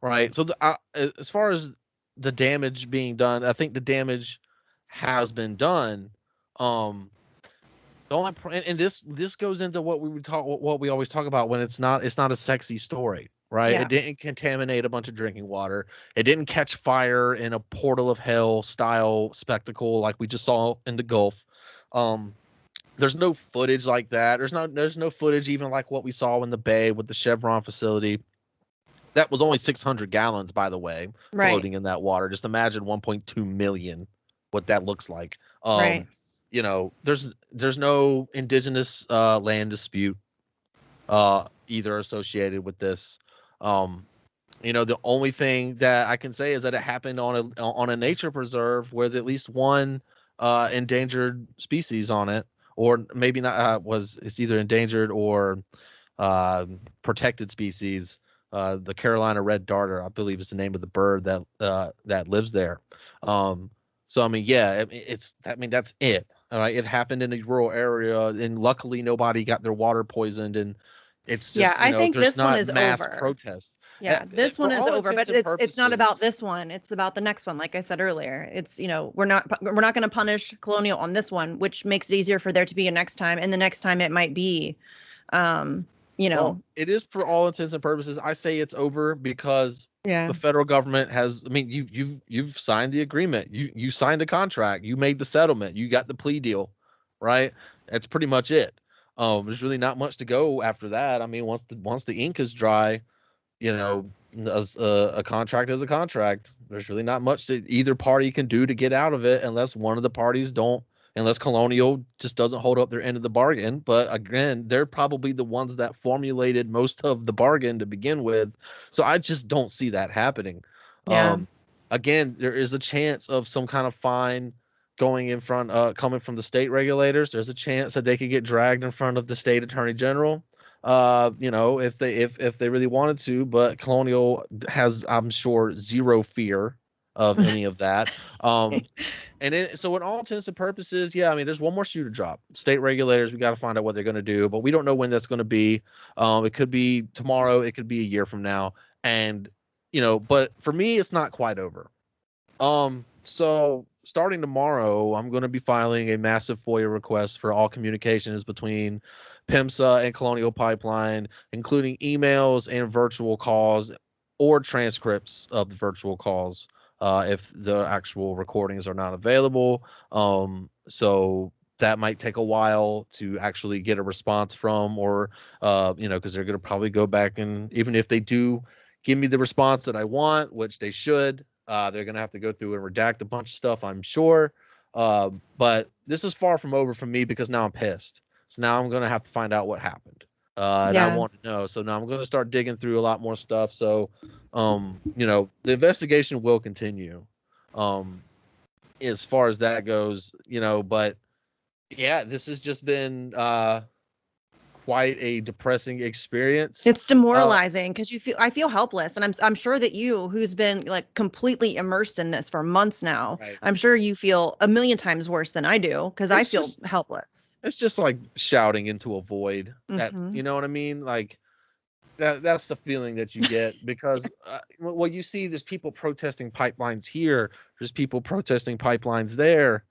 right? So as far as the damage being done. I think the damage has been done. Um, the only and this goes into what we always talk about when it's not a sexy story, right? Yeah. It didn't contaminate a bunch of drinking water. It didn't catch fire in a portal of hell style spectacle like we just saw in the Gulf. Um, there's no footage like that. There's no footage even like what we saw in the Bay with the Chevron facility. That was only 600 gallons, by the way, Right. floating in that water. Just imagine 1.2 million, what that looks like. Right. There's no indigenous land dispute either associated with this. Um, the only thing that I can say is that it happened on a nature preserve with at least one endangered species on it, or maybe not. It's either endangered or protected species. The Carolina red darter, I believe, is the name of the bird that lives there. So I mean, yeah, that's it. All right, it happened in a rural area, and luckily nobody got their water poisoned, and it's Yeah, just I think there's this one not is mass over. protests. Yeah, this one For is all over, but intents and it's not about purposes, this one. It's about the next one. Like I said earlier, we're not going to punish Colonial on this one, which makes it easier for there to be a next time, and the next time it might be, um, you well, know, it is for all intents and purposes. I say it's over because yeah, the federal government has. I mean, you've signed the agreement. You signed a contract. You made the settlement. You got the plea deal, right? That's pretty much it. There's really not much to go after that. I mean, once the ink is dry, you know, a contract is a contract. There's really not much that either party can do to get out of it unless one of the parties don't, unless Colonial just doesn't hold up their end of the bargain. But again, they're probably the ones that formulated most of the bargain to begin with. So I just don't see that happening. yeah, Um, Again, there is a chance of some kind of fine coming from the state regulators. There's a chance that they could get dragged in front of the state attorney general, if they really wanted to, but Colonial has, I'm sure, zero fear of any of that. um so in all intents and purposes, yeah, I mean, there's one more shoe to drop. State regulators, we got to find out what they're going to do, but we don't know when that's going to be. It could be tomorrow, it could be a year from now. And but for me, it's not quite over. So starting tomorrow, I'm going to be filing a massive FOIA request for all communications between PIMSA and Colonial Pipeline, including emails and virtual calls or transcripts of the virtual calls, if the actual recordings are not available. So that might take a while to actually get a response from, or because they're going to probably go back, and even if they do give me the response that I want, which they should, they're going to have to go through and redact a bunch of stuff, I'm sure. But this is far from over for me because now I'm pissed. So now I'm going to have to find out what happened. And I yeah, want to know. So now I'm going to start digging through a lot more stuff. So, the investigation will continue, um, as far as that goes, but yeah, this has just been quite a depressing experience. it's demoralizing because I feel helpless, and I'm sure that you, who's been like completely immersed in this for months now, Right. I'm sure you feel a million times worse than I do because I It's feel just helpless. it's just like shouting into a void. Hmm. You know what I mean? Like that's the feeling that you get because well, you see there's people protesting pipelines here, there's people protesting pipelines there.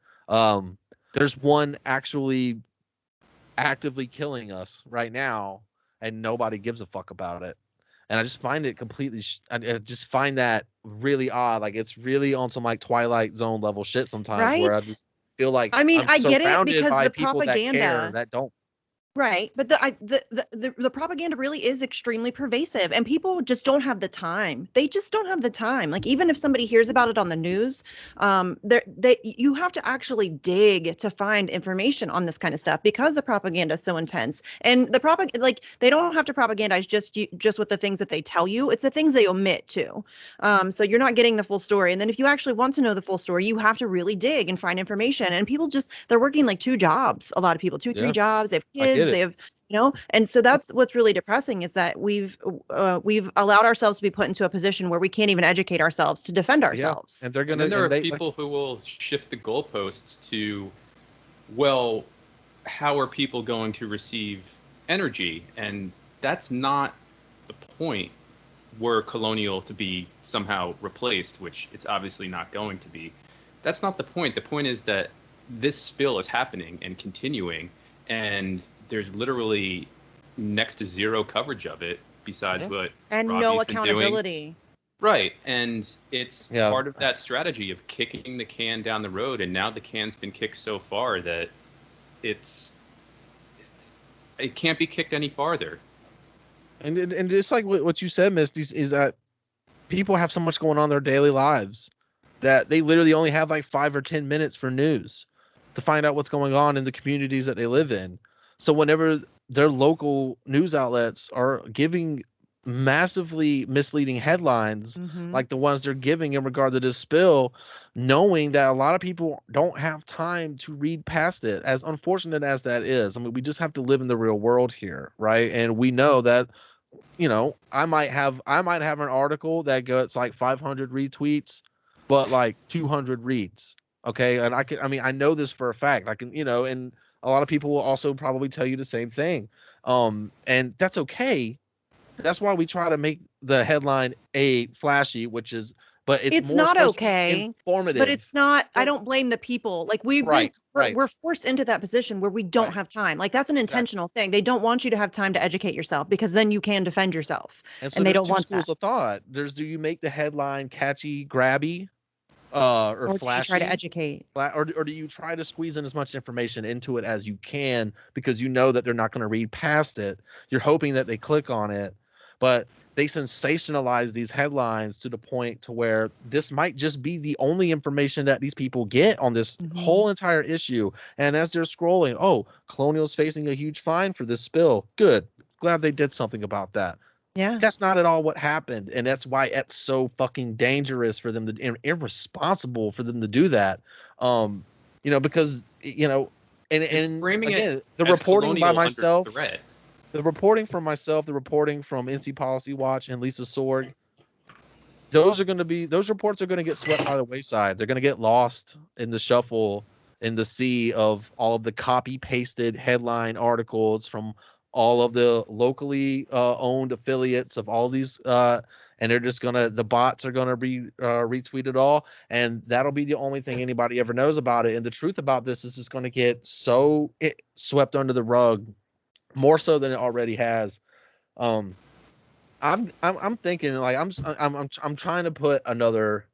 There's one actually actively killing us right now, and nobody gives a fuck about it. And I just find it completely. I just find that really odd. Like it's really on some like Twilight Zone level shit sometimes, where I Right? just feel like I mean, I'm I get it surrounded because by the people that care propaganda. that don't. Right, but the propaganda really is extremely pervasive, and people just don't have the time. They just don't have the time. Like even if somebody hears about it on the news, you have to actually dig to find information on this kind of stuff because the propaganda is so intense. And like they don't have to propagandize just with the things that they tell you. It's the things they omit too. So you're not getting the full story. And then if you actually want to know the full story, you have to really dig and find information. And people they're working like two jobs. A lot of people, two, three Yeah, jobs. They have I get kids. They it. have, and so that's what's really depressing is that we've allowed ourselves to be put into a position where we can't even educate ourselves to defend Yeah, ourselves. and they're And gonna then there and are they like people who will shift the goalposts to, well, how are people going to receive energy? And that's not the point. were Colonial to be somehow replaced, which it's obviously not going to be, that's not the point. The point is that this spill is happening and continuing, and there's literally next to zero coverage of it besides what and Robbie's no been doing. accountability. Right. And it's Yeah. part of that strategy of kicking the can down the road. And now the can's been kicked so far that it can't be kicked any farther. And just like what you said, Misty, is that people have so much going on in their daily lives that they literally only have like 5 or 10 minutes for news to find out what's going on in the communities that they live in. So whenever their local news outlets are giving massively misleading headlines like the ones they're giving in regard to this spill, knowing that a lot of people don't have time to read past it, as unfortunate as that is. I mean, we just have to live in the real world here, right? And we know that, you know, I might have an article that gets like 500 retweets, but like 200 reads. Okay, and I know this for a fact. I can, you know, and a lot of people will also probably tell you the same thing. And that's okay. That's why we try to make the headline flashy, but it's more not supposed to be okay, informative. but it's not. I don't blame the people. Like Right. we're forced into that position where we don't have time. Like that's an intentional thing. They don't want you to have time to educate yourself because then you can defend yourself, And so and they there's don't two want schools that. of thought. Do you make the headline catchy, grabby, or Or do you try to flashy? educate? Or do you try to squeeze in as much information into it as you can because you know that they're not going to read past it? You're hoping that they click on it, but they sensationalize these headlines to the point to where this might just be the only information that these people get on this whole entire issue. And as they're scrolling, oh, Colonial's facing a huge fine for this spill. Good. Glad they did something about that. Yeah. That's not at all what happened, and that's why it's so fucking dangerous for them to and irresponsible for them to do that. You know, because you know, and framing again, it the as reporting by Colonial under myself, threat. the reporting from myself, the reporting from NC Policy Watch and Lisa Sorg, those reports are going to get swept by the wayside. They're going to get lost in the shuffle, in the sea of all of the copy pasted headline articles from all of the locally owned affiliates of all these and they're just gonna the bots are gonna retweet it all, and that'll be the only thing anybody ever knows about it. And the truth about this is it's gonna get swept under the rug more so than it already has. I'm thinking like I'm trying to put another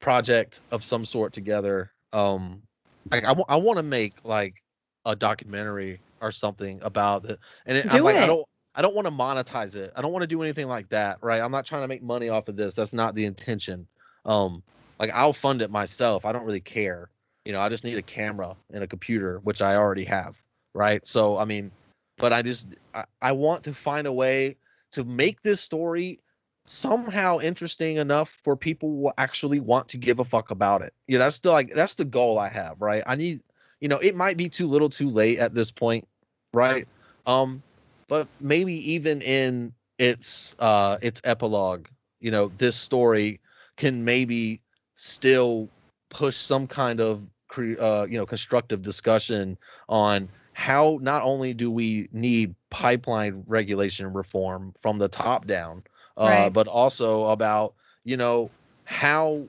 project of some sort together. Like I want to make like a documentary or something about it, and I'm Do like it. I don't want to monetize it. I don't want to do anything like that, right? I'm not trying to make money off of this. That's not the intention. Like I'll fund it myself. I don't really care. You know, I just need a camera and a computer, which I already have, right? So I mean, but I want to find a way to make this story somehow interesting enough for people who actually want to give a fuck about it. You know, that's the goal I have, right? I need, you know, it might be too little too late at this point, right? But maybe even in its epilogue, you know, this story can maybe still push some kind of constructive discussion on how not only do we need pipeline regulation reform from the top down, Right. but also about, you know, how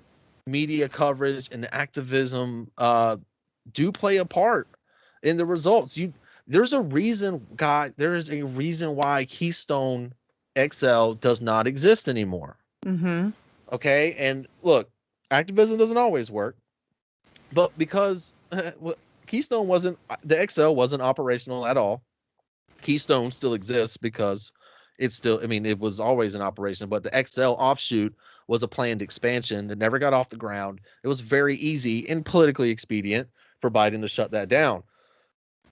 media coverage and activism do play a part in the results. There's a reason, God, there is a reason why Keystone XL does not exist anymore. Okay, and look, activism doesn't always work, but because Keystone wasn't the XL wasn't operational at all. Keystone still exists because it's still, I mean, it was always in operation, but the XL offshoot was a planned expansion that never got off the ground. It was very easy and politically expedient for Biden to shut that down.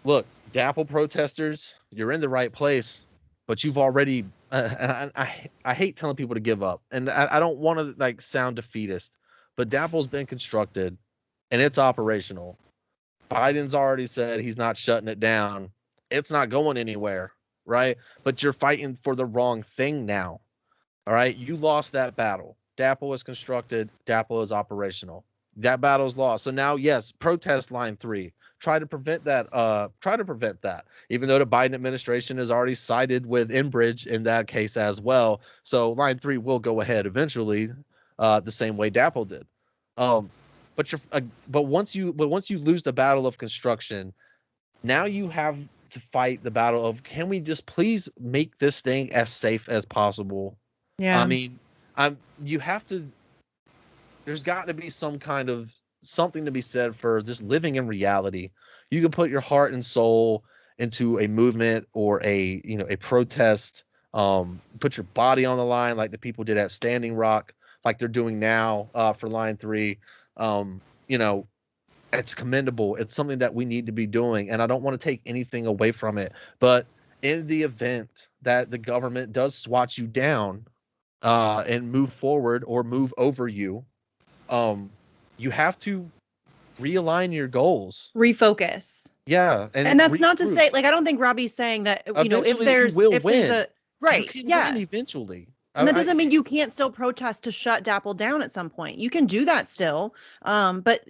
Look, DAPL protesters, you're in the right place, but you've already, and I hate telling people to give up, and I don't want to like sound defeatist, but DAPL's been constructed and it's operational. Biden's already said he's not shutting it down. It's not going anywhere, right? But you're fighting for the wrong thing now. All right. You lost that battle. DAPL is constructed. DAPL is operational. That battle's lost. So now, yes, protest line 3. try to prevent that. Even though the Biden administration has already sided with Enbridge in that case as well. So Line 3 will go ahead eventually, the same way DAPL did. Um, but once you lose the battle of construction, now you have to fight the battle of, can we just please make this thing as safe as possible? I Yeah. mean, you have to. There's got to be some kind of something to be said for just living in reality. You can put your heart and soul into a movement or a protest. Put your body on the line like the people did at Standing Rock, like they're doing now for Line 3. Um, you know, it's commendable. It's something that we need to be doing, and I don't want to take anything away from it. But in the event that the government does swat you down and move forward or move over you, you have to realign your goals. Refocus. Yeah, And and that's not to regroup. say, like, I don't think Robbie's saying that, if Eventually, you will there's win. a, You right. can Yeah. win eventually. And that doesn't mean you can't still protest to shut DAPL down at some point. You can do that still. But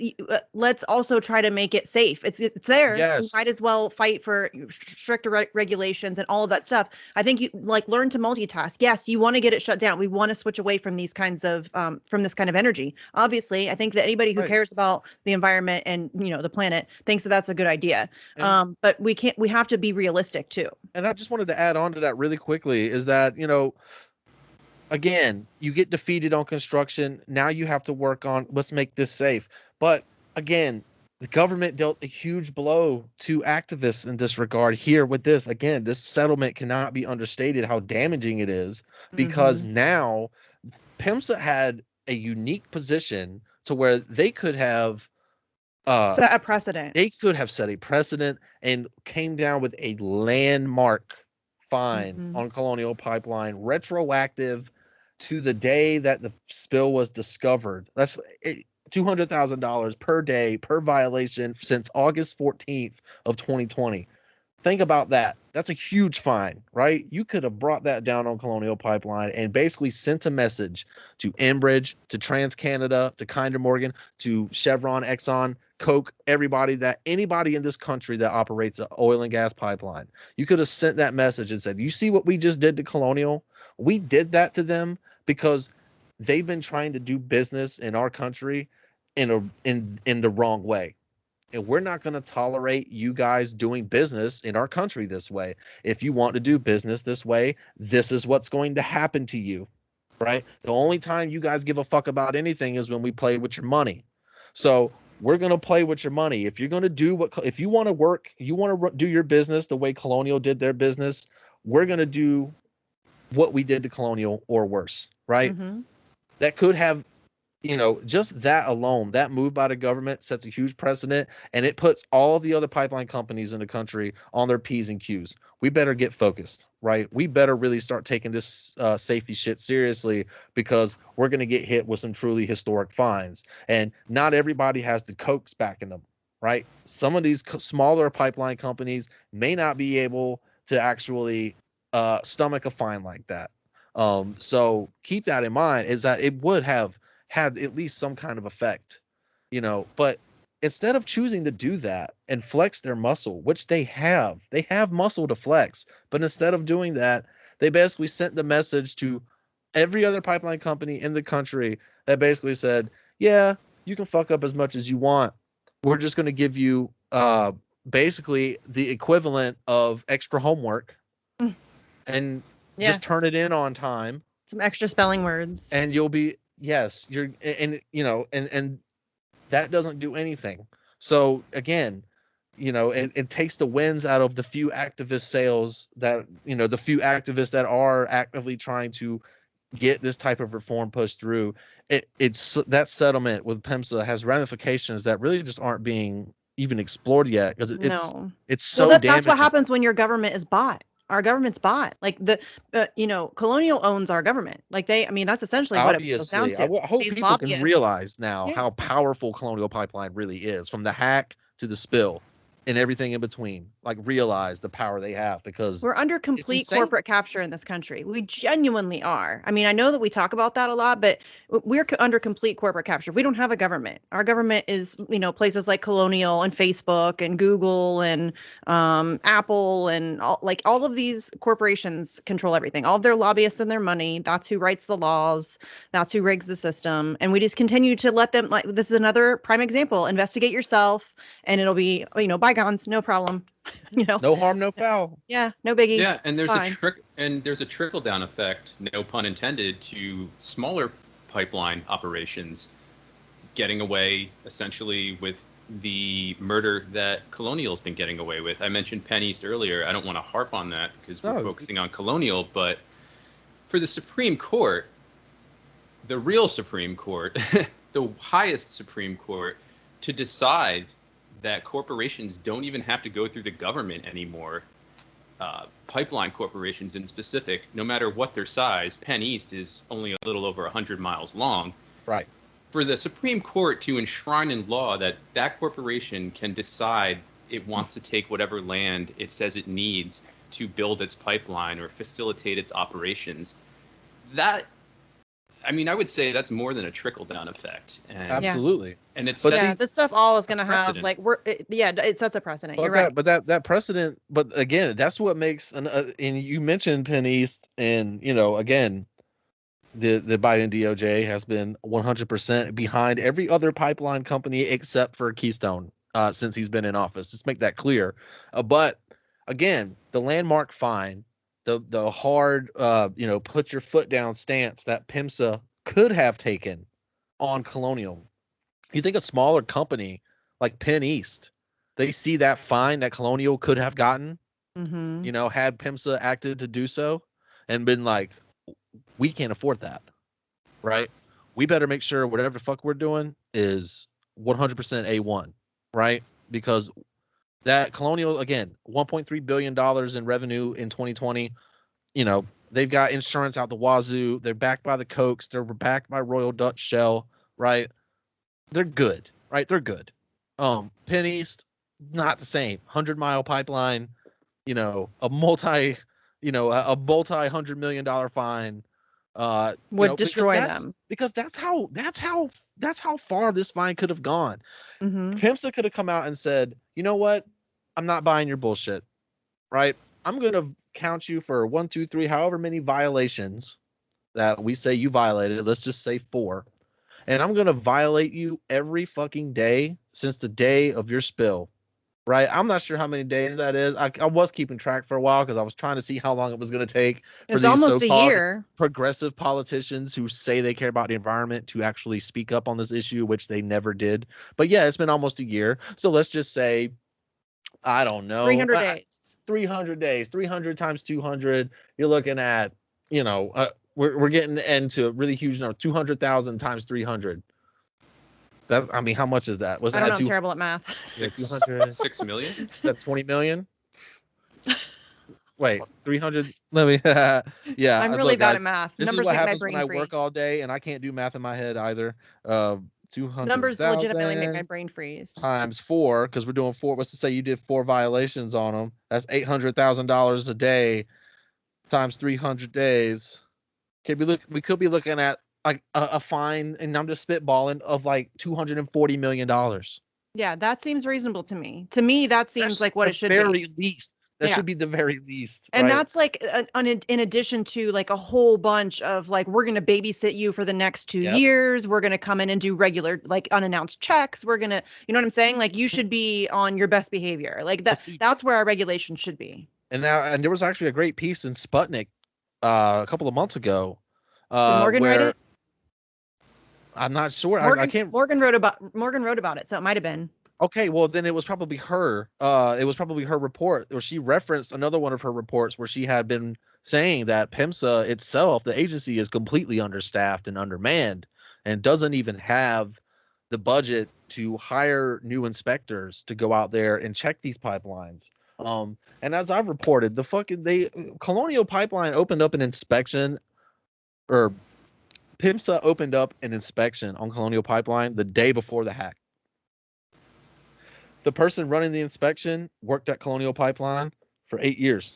let's also try to make it safe. It's there. You Yes. might as well fight for stricter regulations and all of that stuff. I think you like learn to multitask. Yes, you want to get it shut down. We want to switch away from these kinds of from this kind of energy. Obviously, I think that anybody who Right. cares about the environment and the planet thinks that that's a good idea. And- But we have to be realistic too. And I just wanted to add on to that really quickly is that, again, you get defeated on construction. Now you have to work on, let's make this safe. But again, the government dealt a huge blow to activists in this regard here with this. Again, this settlement cannot be understated how damaging it is, because now PEMSA had a unique position to where they could have set a precedent. They could have set a precedent and came down with a landmark fine on Colonial Pipeline, retroactive to the day that the spill was discovered. That's $200,000 per day per violation since August 14th of 2020. Think about that. That's a huge fine, right? You could have brought that down on Colonial Pipeline and basically sent a message to Enbridge, to TransCanada, to Kinder Morgan, to Chevron, Exxon, Coke, anybody in this country that operates an oil and gas pipeline. You could have sent that message and said, you see what we just did to Colonial? We did that to them because they've been trying to do business in our country in the wrong way. And we're not going to tolerate you guys doing business in our country this way. If you want to do business this way, this is what's going to happen to you, right? The only time you guys give a fuck about anything is when we play with your money. So we're going to play with your money. If you're going to if you want to work, you want to do your business the way Colonial did their business, we're going to do what we did to Colonial or worse, right? That could have, just that alone, that move by the government sets a huge precedent, and it puts all the other pipeline companies in the country on their P's and Q's. We better get focused, right? We better really start taking this safety shit seriously, because we're going to get hit with some truly historic fines. And not everybody has the Cokes backing them, right? Some of these smaller pipeline companies may not be able to actually stomach a fine like that. So keep that in mind, is that it would have had at least some kind of effect, but instead of choosing to do that and flex their muscle, which they have muscle to flex, but instead of doing that, they basically sent the message to every other pipeline company in the country that basically said, yeah, you can fuck up as much as you want. We're just going to give you basically the equivalent of extra homework and just turn it in on time. Some extra spelling words. And you'll be, yes, and that doesn't do anything. So again, it takes the wins out of the few activist sales that, the few activists that are actively trying to get this type of reform pushed through. It's that settlement with PEMSA has ramifications that really just aren't being even explored yet, because it's so damaging. That's what happens when your government is bought. Our government's bought. Like Colonial owns our government. Like that's essentially what it boils down to. I hope people can realize now how powerful Colonial Pipeline really is, from the hack to the spill. and everything in between, like realize the power they have, because We're under it's complete insane. corporate capture in this country. We genuinely are. I mean, I know that we talk about that a lot, but we're under complete corporate capture. We don't have a government. Our government is, places like Colonial and Facebook and Google and Apple and all of these corporations control everything. All of their lobbyists and their money. That's who writes the laws. That's who rigs the system. And we just continue to let them, like, this is another prime example. Investigate yourself and it'll be, bygones, no problem. No harm, no foul. Yeah, no biggie. Yeah, and It's fine. there's a trickle down effect, no pun intended, to smaller pipeline operations getting away essentially with the murder that Colonial's been getting away with. I mentioned Penn East earlier. I don't want to harp on that because we're focusing on Colonial, but for the Supreme Court, the real Supreme Court, the highest Supreme Court, to decide that corporations don't even have to go through the government anymore, pipeline corporations in specific, no matter what their size. Penn East is only a little over 100 miles long. Right. For the Supreme Court to enshrine in law that that corporation can decide it wants to take whatever land it says it needs to build its pipeline or facilitate its operations, that, I mean, I would say that's more than a trickle down effect. And, Absolutely. And it's this stuff all is going to have precedent. like it sets a precedent. You're that, right. But that precedent. But again, that's what makes and you mentioned Penn East, and again, the Biden DOJ has been 100% behind every other pipeline company except for Keystone since he's been in office. Just make that clear. But again, the landmark fine, the hard put your foot down stance that PIMSA could have taken on Colonial. You think a smaller company like Penn East, they see that fine that Colonial could have gotten, had PIMSA acted to do so, and been like, we can't afford that, right? We better make sure whatever the fuck we're doing is 100% A1, right? Because that Colonial, again, $1.3 billion in revenue in 2020, they've got insurance out the wazoo. They're backed by the Cokes. They're backed by Royal Dutch Shell, right? They're good, right? They're good. Penn East, not the same. 100-mile pipeline, a multi $100 million fine Would destroy them, because that's how far this fine could have gone. PIMSA could have come out and said, you know what, I'm not buying your bullshit, right? I'm gonna count you for 1, 2, 3, however many violations that we say you violated. Let's just say 4, and I'm gonna violate you every fucking day since the day of your spill. Right, I'm not sure how many days that is. I was keeping track for a while because I was trying to see how long it was going to take for it's these almost a so-called year. progressive politicians who say they care about the environment to actually speak up on this issue, which they never did. But yeah, it's been almost a year. So let's just say, I don't know, 300 days. 300 days, 300 times 200. You're looking at, we're getting into a really huge number, 200,000 times 300. I mean, how much is that? Was I don't that know. I'm terrible at math. 6 million? That 20 million? Wait, 300? Let me. Yeah, I'm really bad at math. This Numbers is what make my happens brain when I freeze. work all day and I can't do math in my head either. 200. Numbers legitimately make my brain freeze. Times 4, because we're doing 4. What's to say you did 4 violations on them? That's $800,000 a day times 300 days. We could be looking at like a fine, and I'm just spitballing, of like $240 million. Yeah, that seems reasonable to me. To me, that seems like what it should be. Very least. That should be the very least. And right? that's like in addition to like a whole bunch of like, we're going to babysit you for the next 2 years. We're going to come in and do regular, like, unannounced checks. We're going to, you know what I'm saying? Like, you should be on your best behavior. Like that's where our regulation should be. And there was actually a great piece in Sputnik a couple of months ago. Did Morgan write it? I'm not sure. Morgan, I can't. Morgan wrote about it, so it might have been. Okay, well then it was probably her. It was probably her report, where she referenced another one of her reports where she had been saying that PIMSA itself, the agency, is completely understaffed and undermanned, and doesn't even have the budget to hire new inspectors to go out there and check these pipelines. And as I've reported, Colonial Pipeline opened up an inspection, or PIMSA opened up an inspection on Colonial Pipeline the day before the hack. The person running the inspection worked at Colonial Pipeline for 8 years.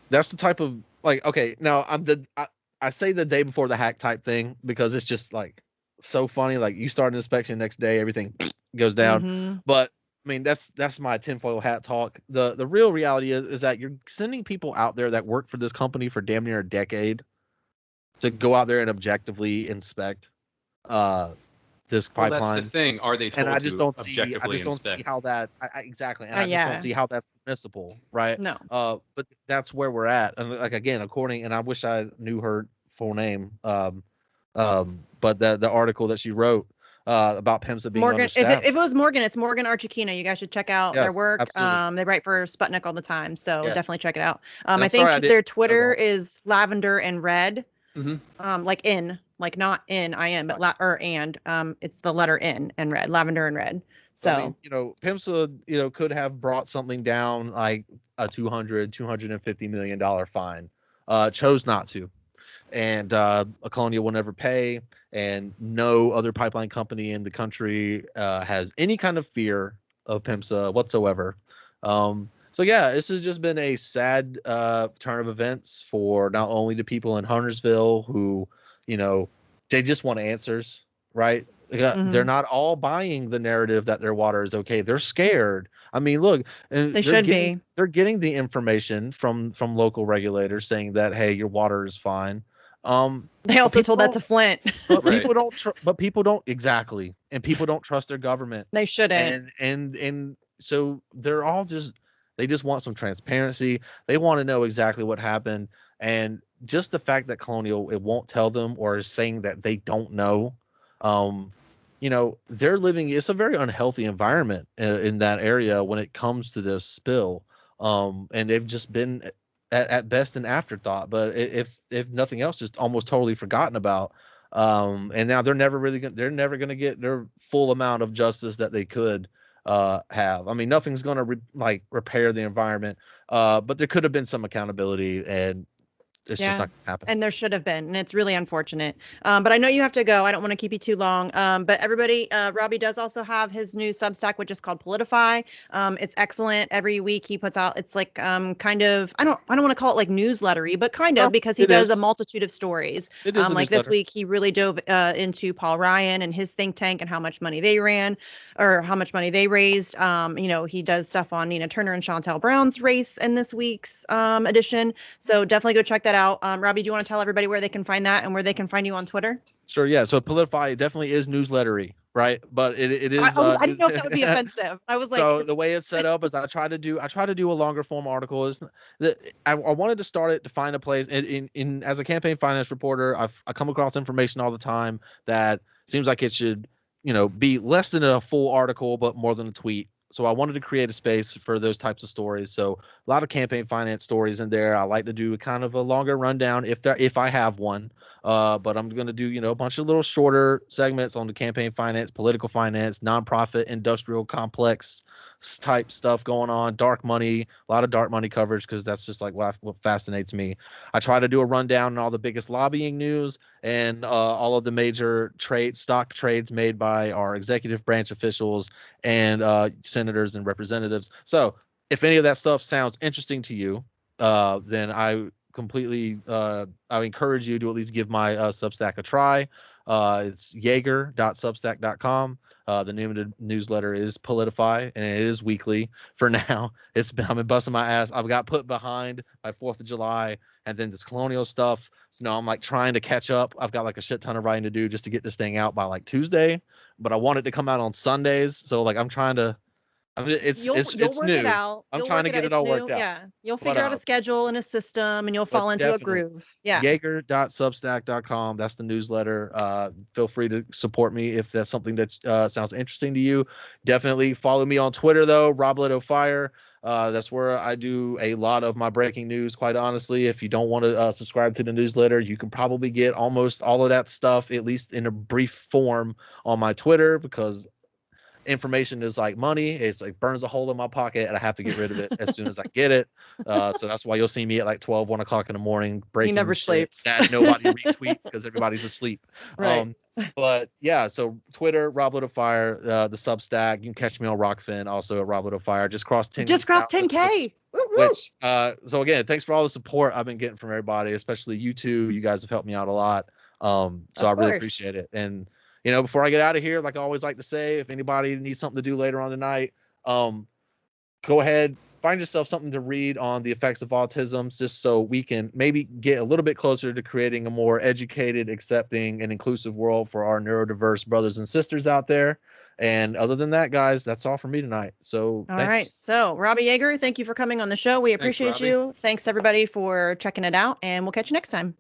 That's the type of like, okay, now I say the day before the hack type thing because it's just like so funny. Like you start an inspection next day, everything goes down. Mm-hmm. But I mean, that's my tinfoil hat talk. The real reality is that you're sending people out there that work for this company for damn near a decade to go out there and objectively inspect this Well, that's the pipeline. thing. Are they And I told just to don't see objectively inspect? how that exactly, and I just don't Yeah. see how that's permissible, right? No. But that's where we're at, and like again, according, and I wish I knew her full name, but the article that she wrote about PIMSA being Morgan, understaffed. if it was Morgan, it's Morgan Archikina. You guys should check out their Yes, work. absolutely. They write for Sputnik all the time, so Yes. definitely check it out. And I I'm sorry I think didn't their know Twitter that. is lavender and red, Mm-hmm. like not in IN, but Right. it's the letter N and red, lavender and red. So I So mean, PIMSA, could have brought something down like a $250 million fine. Chose not to. And a Colonial will never pay, and no other pipeline company in the country has any kind of fear of PIMSA whatsoever. So yeah, this has just been a sad turn of events for not only the people in Huntersville who, you know, they just want answers, right? They're mhm. not all buying the narrative that their water is okay. They're scared. I mean, look, They they're should getting be. they're getting the information from local regulators saying that hey, your water is fine. They But also people told that don't. to Flint. But Right. people don't. But people don't exactly, and people don't trust their government, They shouldn't. and so they're all just they just want some transparency. They want to know exactly what happened, and just the fact that Colonial it won't tell them or is saying that they don't know. Um, they're living. It's a very unhealthy environment in that area when it comes to this spill. And they've just been at best an afterthought, but if nothing else, just almost totally forgotten about. And now they're never gonna get their full amount of justice that they could have. I mean, nothing's gonna repair the environment, but there could have been some accountability, and it's just Yeah. not gonna happen. And there should have been, and it's really unfortunate. But I know you have to go. I don't want to keep you too long. But everybody, Robbie does also have his new Substack, which is called Politify. It's excellent. Every week he puts out. It's like kind of I don't want to call it like newslettery, but kind of No, because he it does a is. multitude of stories. It is a Like this newsletter. week he really dove into Paul Ryan and his think tank and how much money they ran, or how much money they raised. He does stuff on Nina Turner and Chantel Brown's race in this week's edition. So definitely go check that out. Robbie, do you want to tell everybody where they can find that and where they can find you on Twitter? Sure, yeah. So Politify definitely is newslettery, right? But it is I didn't know if that would be offensive. I was like, so the way it's set up is I try to do a longer form article. Is that I wanted to start it to find a place in as a campaign finance reporter. I come across information all the time that seems like it should be less than a full article but more than a tweet. So I wanted to create a space for those types of stories. So a lot of campaign finance stories in there. I like to do kind of a longer rundown if I have one. But I'm going to do a bunch of little shorter segments on the campaign finance, political finance, nonprofit, industrial complex type stuff going on, dark money, a lot of dark money coverage because that's just like what fascinates me. I try to do a rundown on all the biggest lobbying news and all of the major stock trades made by our executive branch officials and senators and representatives. So if any of that stuff sounds interesting to you, then I encourage you to at least give my Substack a try. It's Jaeger.substack.com. The name of the newsletter is Politify, and it is weekly for now. I've been busting my ass. I've got put behind by 4th of July, and then this Colonial stuff. So now I'm like trying to catch up. I've got like a shit ton of writing to do just to get this thing out by like Tuesday, but I want it to come out on Sundays. So like I'm trying to. I mean, you'll it's work it new. out. I'm You'll trying work to it out. get it It's all worked new. out. Yeah. You'll But figure out a schedule and a system and you'll fall into a definitely groove. Yeah. Jaeger.substack.com. That's the newsletter. Feel free to support me if that's something that sounds interesting to you. Definitely follow me on Twitter, though, RobLetoFire. That's where I do a lot of my breaking news, quite honestly. If you don't want to subscribe to the newsletter, you can probably get almost all of that stuff, at least in a brief form, on my Twitter because information is like money. It's like burns a hole in my pocket, and I have to get rid of it as soon as I get it. So that's why you'll see me at like 12, 1 o'clock in the morning breaking never shit sleeps. that nobody retweets because everybody's asleep. Right. But yeah, so Twitter, Rob Lit of Fire, the Substack. You can catch me on Rockfin, also at Rob Lit of Fire. Just crossed 10. Just crossed 10K. Woo, woo. Which so again, thanks for all the support I've been getting from everybody, especially you two. You guys have helped me out a lot. So I really appreciate it. And you know, before I get out of here, like I always like to say, if anybody needs something to do later on tonight, go ahead, find yourself something to read on the effects of autism, just so we can maybe get a little bit closer to creating a more educated, accepting, and inclusive world for our neurodiverse brothers and sisters out there. And other than that, guys, that's all for me tonight. So all right. So Robbie Jaeger, thank you for coming on the show. We appreciate you. Thanks everybody for checking it out, and we'll catch you next time.